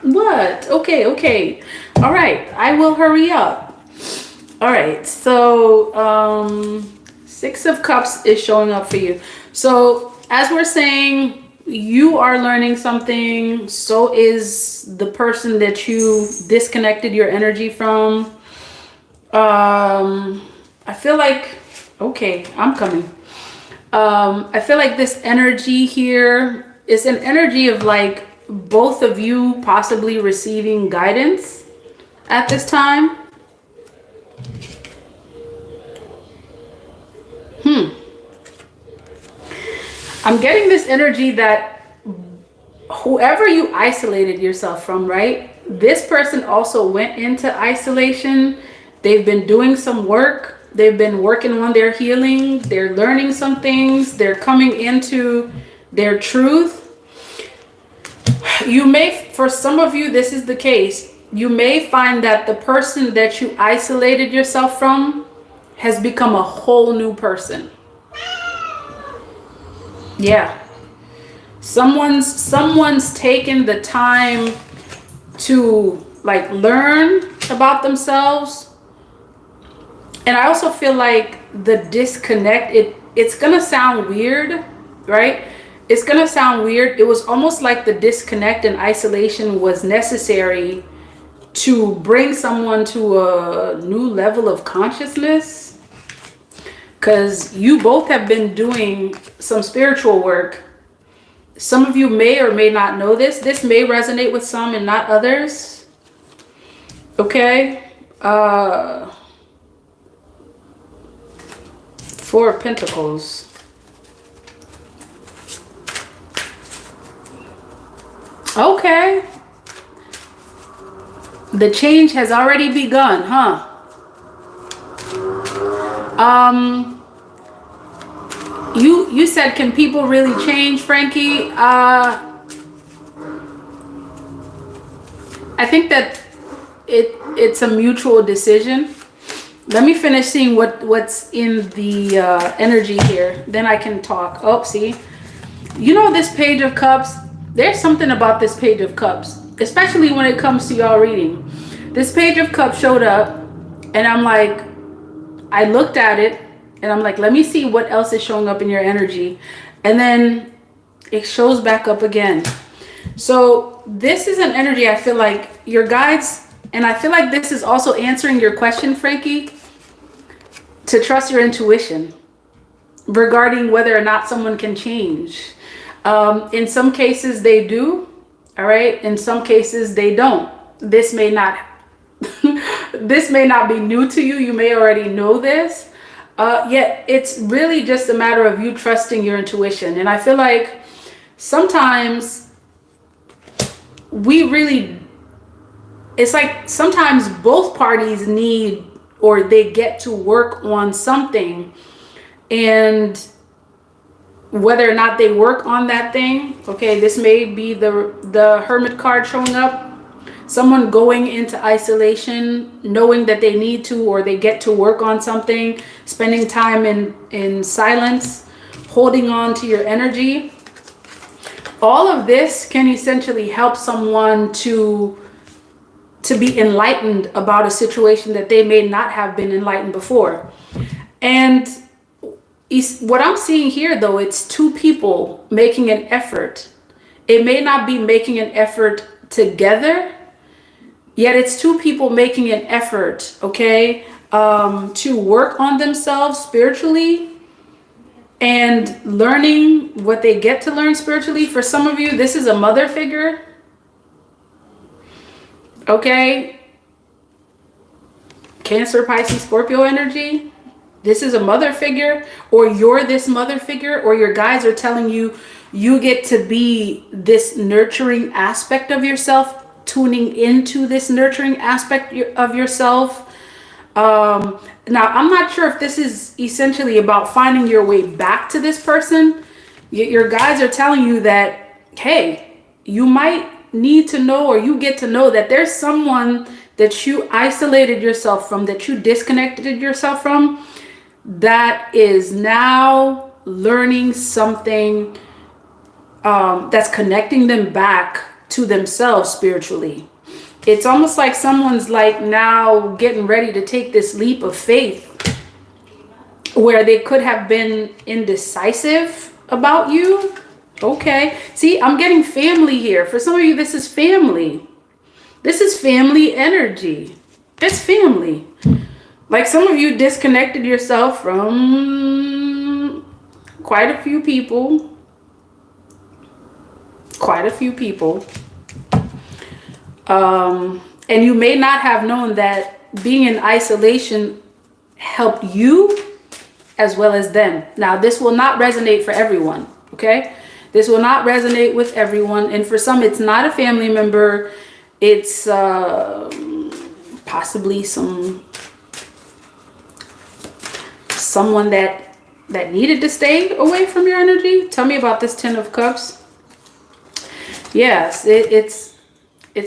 What? Okay. All right, I will hurry up. All right, so Six of Cups is showing up for you. So as we're saying, you are learning something. So is the person that you disconnected your energy from. I feel like, okay, I'm coming. I feel like this energy here is an energy of like both of you possibly receiving guidance at this time. I'm getting this energy that whoever you isolated yourself from, right? This person also went into isolation. They've been doing some work. They've been working on their healing. They're learning some things. They're coming into their truth. You may, for some of you, this is the case. You may find that the person that you isolated yourself from has become a whole new person. Yeah. Someone's taken the time to like learn about themselves. And I also feel like the disconnect, it's gonna sound weird, right? It's gonna sound weird. It was almost like the disconnect and isolation was necessary to bring someone to a new level of consciousness. Because you both have been doing some spiritual work. Some of you may or may not know this. This may resonate with some and not others. Okay. Four of Pentacles. Okay. The change has already begun, huh? You said, can people really change, Frankie? I think that it's a mutual decision. Let me finish seeing what's in the energy here. Then I can talk. Oh, see? You know this Page of Cups? There's something about this Page of Cups, especially when it comes to y'all reading. This Page of Cups showed up, and I'm like, I looked at it, and I'm like, let me see what else is showing up in your energy. And then it shows back up again. So this is an energy I feel like your guides, and I feel like this is also answering your question, Frankie, to trust your intuition regarding whether or not someone can change. In some cases they do, all right? In some cases they don't. This may not this may not be new to you. You may already know this. Yet it's really just a matter of you trusting your intuition. And I feel like sometimes it's like sometimes both parties need, or they get to work on something, and whether or not they work on that thing, okay, this may be the Hermit card showing up. Someone going into isolation, knowing that they need to, or they get to work on something, spending time in silence, holding on to your energy. All of this can essentially help someone to be enlightened about a situation that they may not have been enlightened before. And what I'm seeing here, though, it's two people making an effort. It may not be making an effort together, yet it's two people making an effort, okay, to work on themselves spiritually and learning what they get to learn spiritually. For some of you, this is a mother figure, okay? Cancer, Pisces, Scorpio energy. This is a mother figure, or you're this mother figure, or your guides are telling you you get to be this nurturing aspect of yourself, tuning into this nurturing aspect of yourself. Now, I'm not sure if this is essentially about finding your way back to this person. Your guides are telling you that, hey, you might need to know, or you get to know that there's someone that you isolated yourself from, that you disconnected yourself from, that is now learning something that's connecting them back to themselves spiritually. It's almost like someone's like now getting ready to take this leap of faith where they could have been indecisive about you. Okay. See, I'm getting family here. For some of you, this is family. This is family energy. It's family. Like some of you disconnected yourself from quite a few people. And you may not have known that being in isolation helped you as well as them. Now, this will not resonate for everyone, okay? This will not resonate with everyone. And for some, it's not a family member. It's possibly someone that needed to stay away from your energy. Tell me about this Ten of Cups. Yes, it's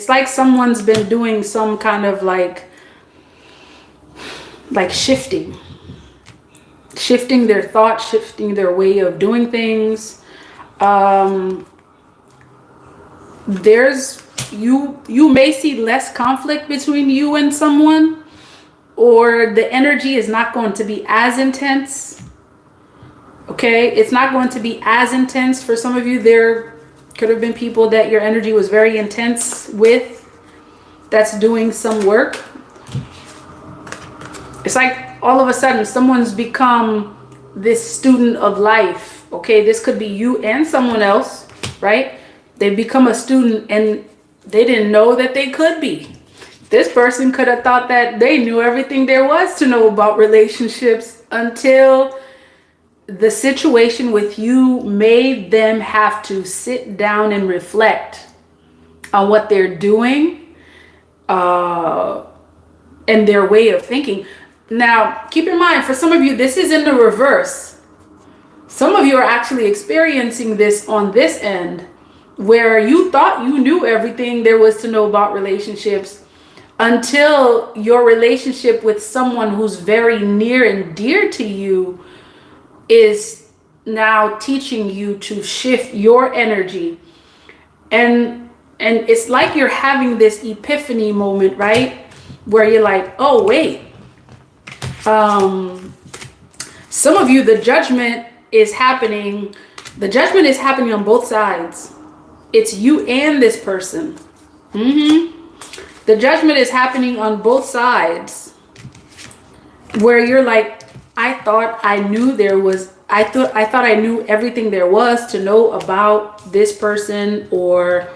like someone's been doing some kind of like shifting their thoughts, shifting their way of doing things. You may see less conflict between you and someone, or the energy is not going to be as intense. Okay, it's not going to be as intense for some of you. There could have been people that your energy was very intense with, that's doing some work. It's like all of a sudden someone's become this student of life. Okay, this could be you and someone else, right? They become a student and they didn't know that they could be. This person could have thought that they knew everything there was to know about relationships until the situation with you made them have to sit down and reflect on what they're doing and their way of thinking. Now, keep in mind, for some of you, this is in the reverse. Some of you are actually experiencing this on this end, where you thought you knew everything there was to know about relationships until your relationship with someone who's very near and dear to you is now teaching you to shift your energy. And it's like you're having this epiphany moment, right? Where you're like, oh, wait. Some of you, the judgment is happening. The judgment is happening on both sides. It's you and this person. The judgment is happening on both sides, where you're like, I thought I knew everything there was to know about this person or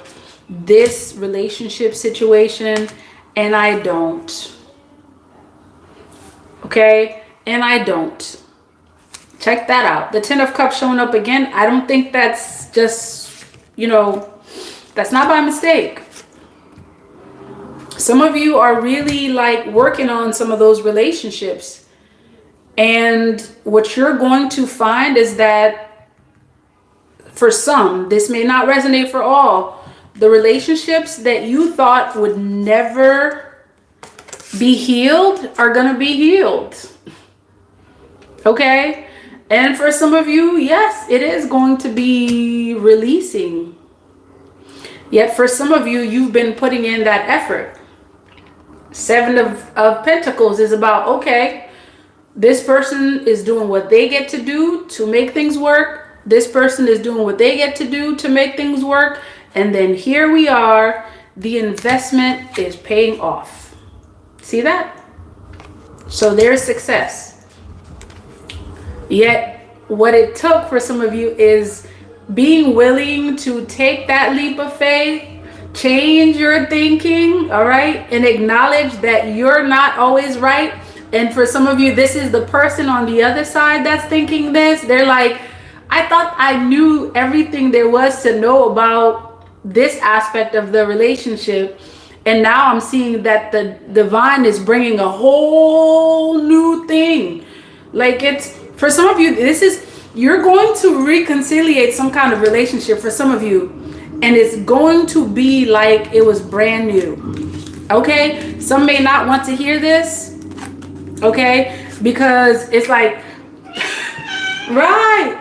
this relationship situation, and I don't. Okay, and I don't. Check that out. The Ten of Cups showing up again. I don't think that's just, that's not by mistake. Some of you are really like working on some of those relationships. And what you're going to find is that for some, this may not resonate for all, the relationships that you thought would never be healed are going to be healed. Okay? And for some of you, yes, it is going to be releasing. Yet for some of you, you've been putting in that effort. Seven of Pentacles is about, okay, this person is doing what they get to do to make things work. This person is doing what they get to do to make things work. And then here we are, the investment is paying off. See that? So there's success. Yet what it took for some of you is being willing to take that leap of faith, change your thinking, all right, and acknowledge that you're not always right. And for some of you, this is the person on the other side that's thinking this. They're like, I thought I knew everything there was to know about this aspect of the relationship. And now I'm seeing that the divine is bringing a whole new thing. Like, it's, for some of you, you're going to reconciliate some kind of relationship for some of you. And it's going to be like it was brand new. Okay? Some may not want to hear this. Okay? Because it's like, right.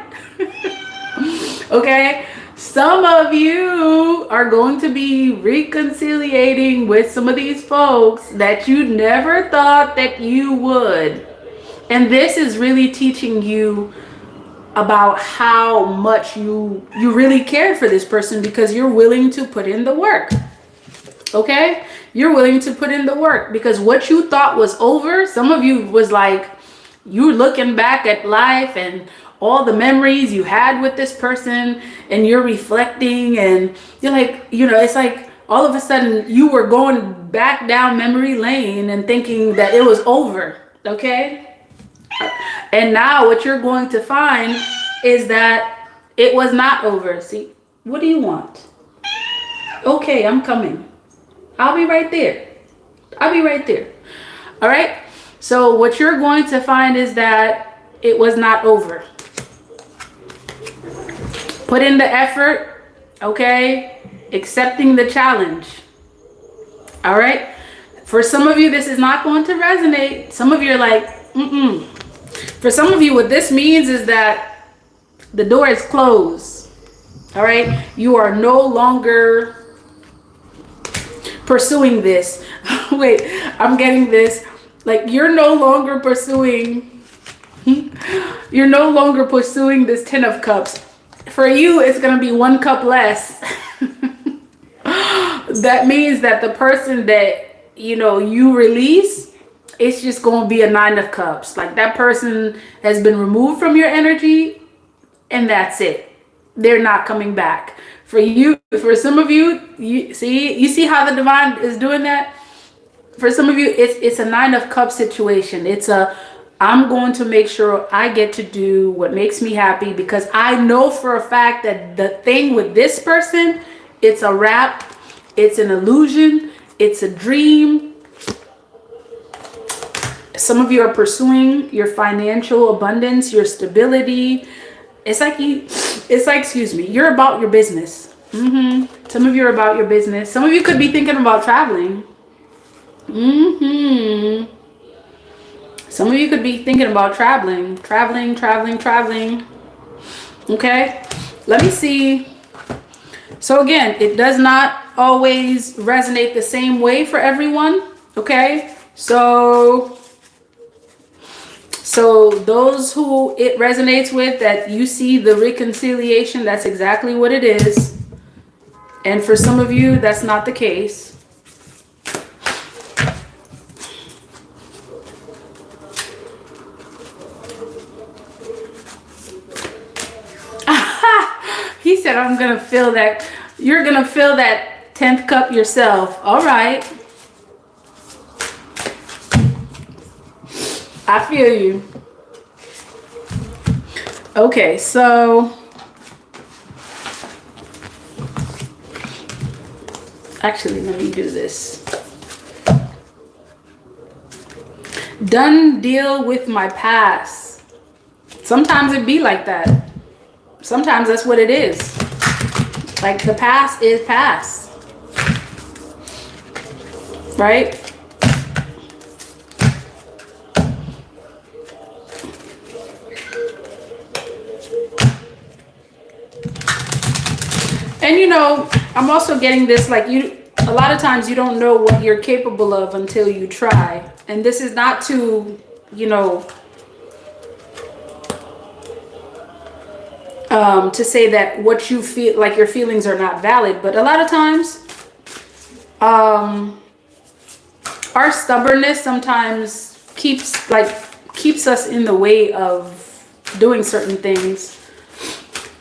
Okay? Some of you are going to be reconciliating with some of these folks that you never thought that you would. And this is really teaching you about how much you really cared for this person, because you're willing to put in the work. Okay? You're willing to put in the work, because what you thought was over, some of you was like, you looking back at life and all the memories you had with this person, and you're reflecting, and you're like, it's like all of a sudden you were going back down memory lane and thinking that it was over. Okay? And now what you're going to find is that It was not over. See, what do you want? Okay, I'm coming. I'll be right there. I'll be right there. All right. So what you're going to find is that it was not over. Put in the effort. Okay. Accepting the challenge. All right. For some of you, this is not going to resonate. Some of you are like, mm-mm. For some of you, what this means is that the door is closed. All right. You are no longer pursuing this. Wait, I'm getting this. Like, you're no longer pursuing this 10 of cups. For you, it's going to be 1 cup less. That means that the person that, you release, it's just going to be a 9 of cups. Like, that person has been removed from your energy, and that's it. They're not coming back. For some of you, you see how the divine is doing that? For some of you, it's a 9 of cups situation. I'm going to make sure I get to do what makes me happy, because I know for a fact that the thing with this person, it's a wrap, it's an illusion, it's a dream. Some of you are pursuing your financial abundance, your stability. It's like, you're about your business. Some of you are about your business. Some of you could be thinking about traveling. Some of you could be thinking about traveling. Okay, let me see. So again, it does not always resonate the same way for everyone. Okay, so those who it resonates with, that you see the reconciliation, that's exactly what it is. And for some of you, that's not the case. He said, I'm going to feel that. You're going to feel that 10th cup yourself. All right. I feel you. Okay, so actually, let me do this. Done deal with my past. Sometimes it be like that. Sometimes that's what it is. Like, the past is past. Right? And I'm also getting this, like, a lot of times you don't know what you're capable of until you try. And this is not to, to say that what you feel, like, your feelings are not valid, but a lot of times our stubbornness sometimes keeps us in the way of doing certain things.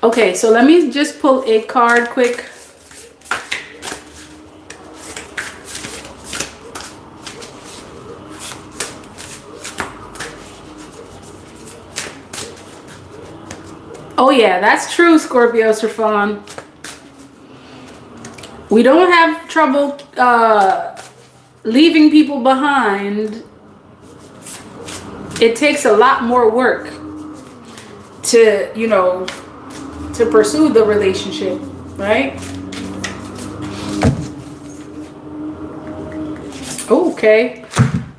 Okay, so let me just pull a card quick. Oh yeah, that's true, Scorpio Srafon. We don't have trouble leaving people behind. It takes a lot more work to, to pursue the relationship, right? Okay,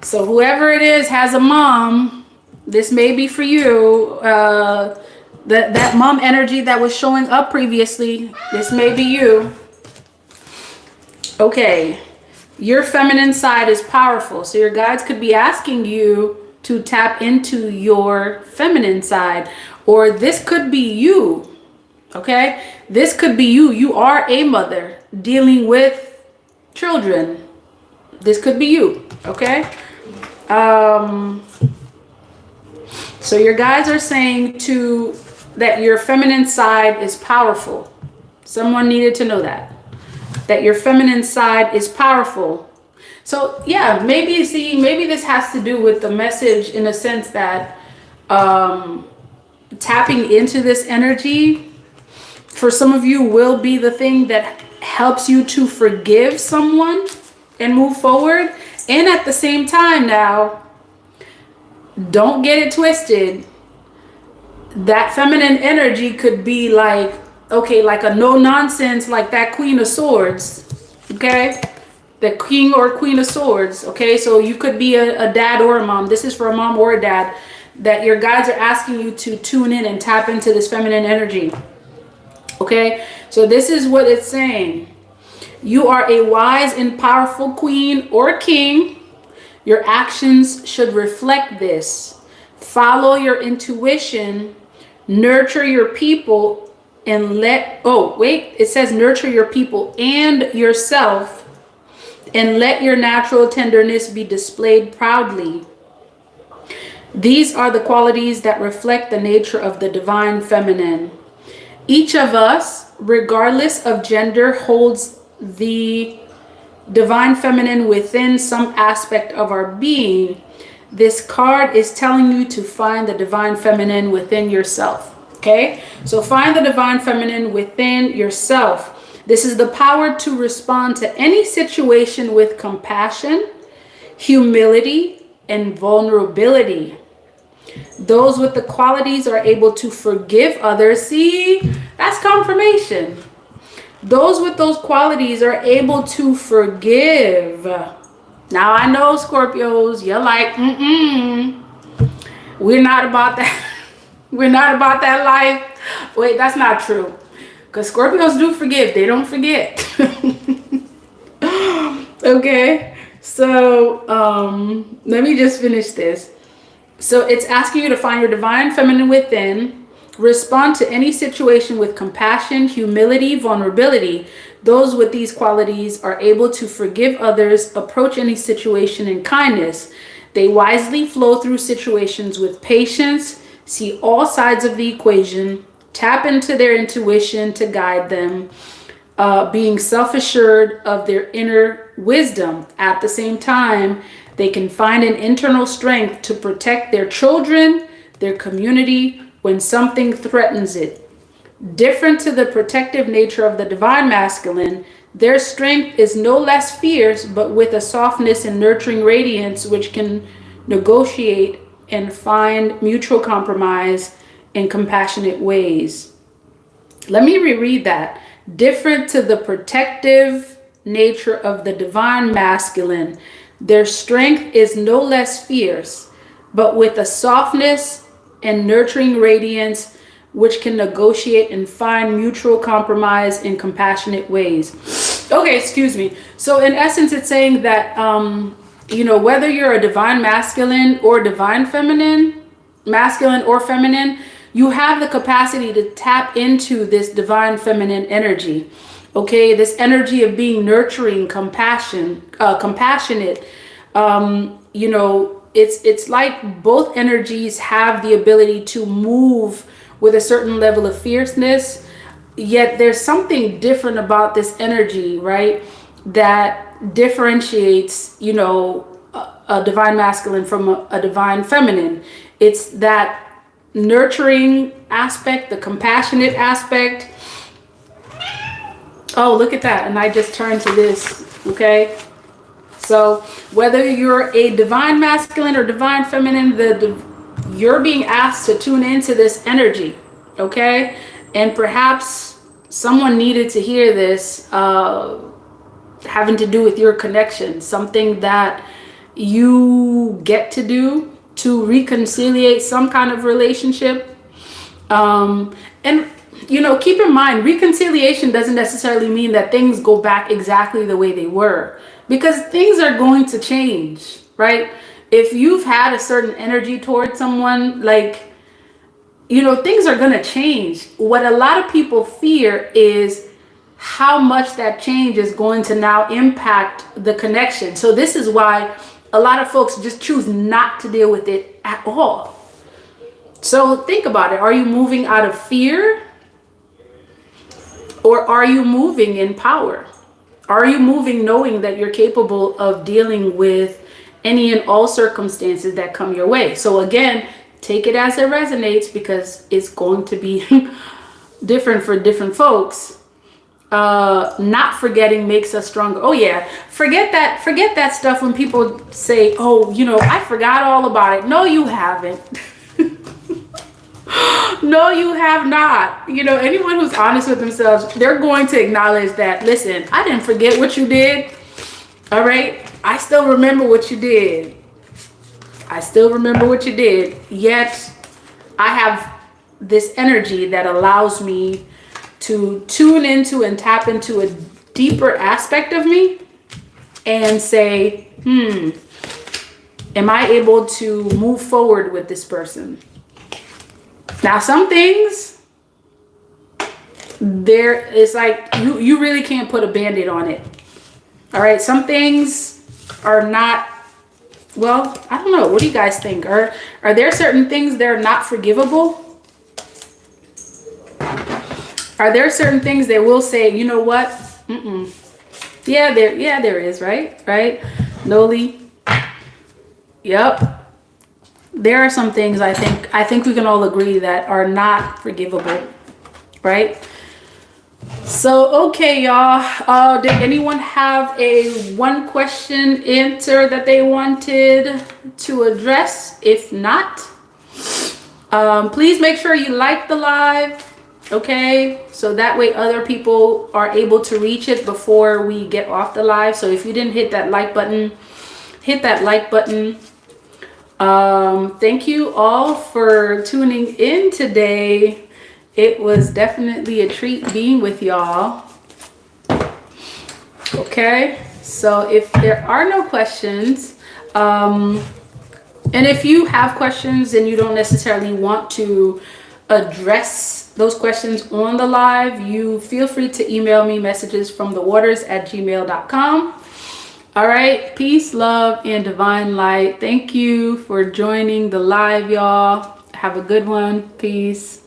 so whoever it is has a mom. This may be for you. That mom energy that was showing up previously, this may be you. Okay, your feminine side is powerful. So your guides could be asking you to tap into your feminine side, or this could be you. Okay, this could be you. You are a mother dealing with children. This could be you. Okay. So your guides are saying that your feminine side is powerful. Someone needed to know that your feminine side is powerful. So yeah, maybe this has to do with the message, in a sense that tapping into this energy for some of you, will be the thing that helps you to forgive someone and move forward. And at the same time now, don't get it twisted. That feminine energy could be like, okay, like a no nonsense, like that Queen of Swords, okay? The King or Queen of Swords, okay? So you could be a dad or a mom. This is for a mom or a dad, that your guides are asking you to tune in and tap into this feminine energy, okay? So this is what it's saying. You are a wise and powerful queen or king. Your actions should reflect this. Follow your intuition, nurture your people, and it says nurture your people and yourself, and let your natural tenderness be displayed proudly. These are the qualities that reflect the nature of the divine feminine. Each of us, regardless of gender, holds the divine feminine within some aspect of our being. This card is telling you to find the divine feminine within yourself. Okay, so find the divine feminine within yourself. This is the power to respond to any situation with compassion, humility, and vulnerability. Those with the qualities are able to forgive others. See, that's confirmation. Those with those qualities are able to forgive. Now, I know, Scorpios, you're like, we're not about that. We're not about that life. Wait, that's not true. Because Scorpios do forgive. They don't forget. Okay. So, let me just finish this. So it's asking you to find your divine feminine within. Respond to any situation with compassion, humility, vulnerability. Those with these qualities are able to forgive others, approach any situation in kindness. They wisely flow through situations with patience, see all sides of the equation, tap into their intuition to guide them, being self-assured of their inner wisdom. At the same time, they can find an internal strength to protect their children, their community, when something threatens it. Different to the protective nature of the divine masculine, their strength is no less fierce, but with a softness and nurturing radiance which can negotiate and find mutual compromise in compassionate ways. Let me reread that. Different to the protective nature of the divine masculine, their strength is no less fierce, but with a softness and nurturing radiance which can negotiate and find mutual compromise in compassionate ways. Okay, excuse me. So in essence, it's saying that, whether you're a divine masculine or divine feminine, masculine or feminine, you have the capacity to tap into this divine feminine energy. Okay, this energy of being nurturing, compassionate. It's like both energies have the ability to move with a certain level of fierceness, yet there's something different about this energy, right? That differentiates, a divine masculine from a divine feminine. It's that nurturing aspect, the compassionate aspect. Oh, look at that. And I just turned to this, okay? So whether you're a divine masculine or divine feminine, you're being asked to tune into this energy, okay? And perhaps someone needed to hear this, having to do with your connection, something that you get to do to reconciliate some kind of relationship. Keep in mind, reconciliation doesn't necessarily mean that things go back exactly the way they were, because things are going to change, right? If you've had a certain energy towards someone, things are going to change. What a lot of people fear is how much that change is going to now impact the connection. So this is why a lot of folks just choose not to deal with it at all. So think about it. Are you moving out of fear? Or are you moving in power? Are you moving knowing that you're capable of dealing with any and all circumstances that come your way? So again, take it as it resonates, because it's going to be different for different folks. Not forgetting makes us stronger. Oh yeah, forget that stuff when people say, oh, I forgot all about it. No, you haven't. No, you have not. Anyone who's honest with themselves, they're going to acknowledge that, listen, I didn't forget what you did. All right, I still remember what you did. Yet I have this energy that allows me to tune into and tap into a deeper aspect of me and say, am I able to move forward with this person? Now, some things, it's like you really can't put a Band-Aid on it. All right, some things are not, well, I don't know. What do you guys think? Are there certain things that are not forgivable? Are there certain things that will say, you know what? Yeah, there is, right? Noli. Yep. There are some things I think we can all agree that are not forgivable, right? So, okay, y'all. Did anyone have a one question answer that they wanted to address? If not, please make sure you like the live. Okay, so that way other people are able to reach it before we get off the live. So if you didn't hit that like button, hit that like button. Thank you all for tuning in today. It was definitely a treat being with y'all. Okay, so if there are no questions, and if you have questions and you don't necessarily want to address those questions on the live, you feel free to email me messages from thewaters@gmail.com. All right, peace, love, and divine light. Thank you for joining the live, y'all. Have a good one. Peace.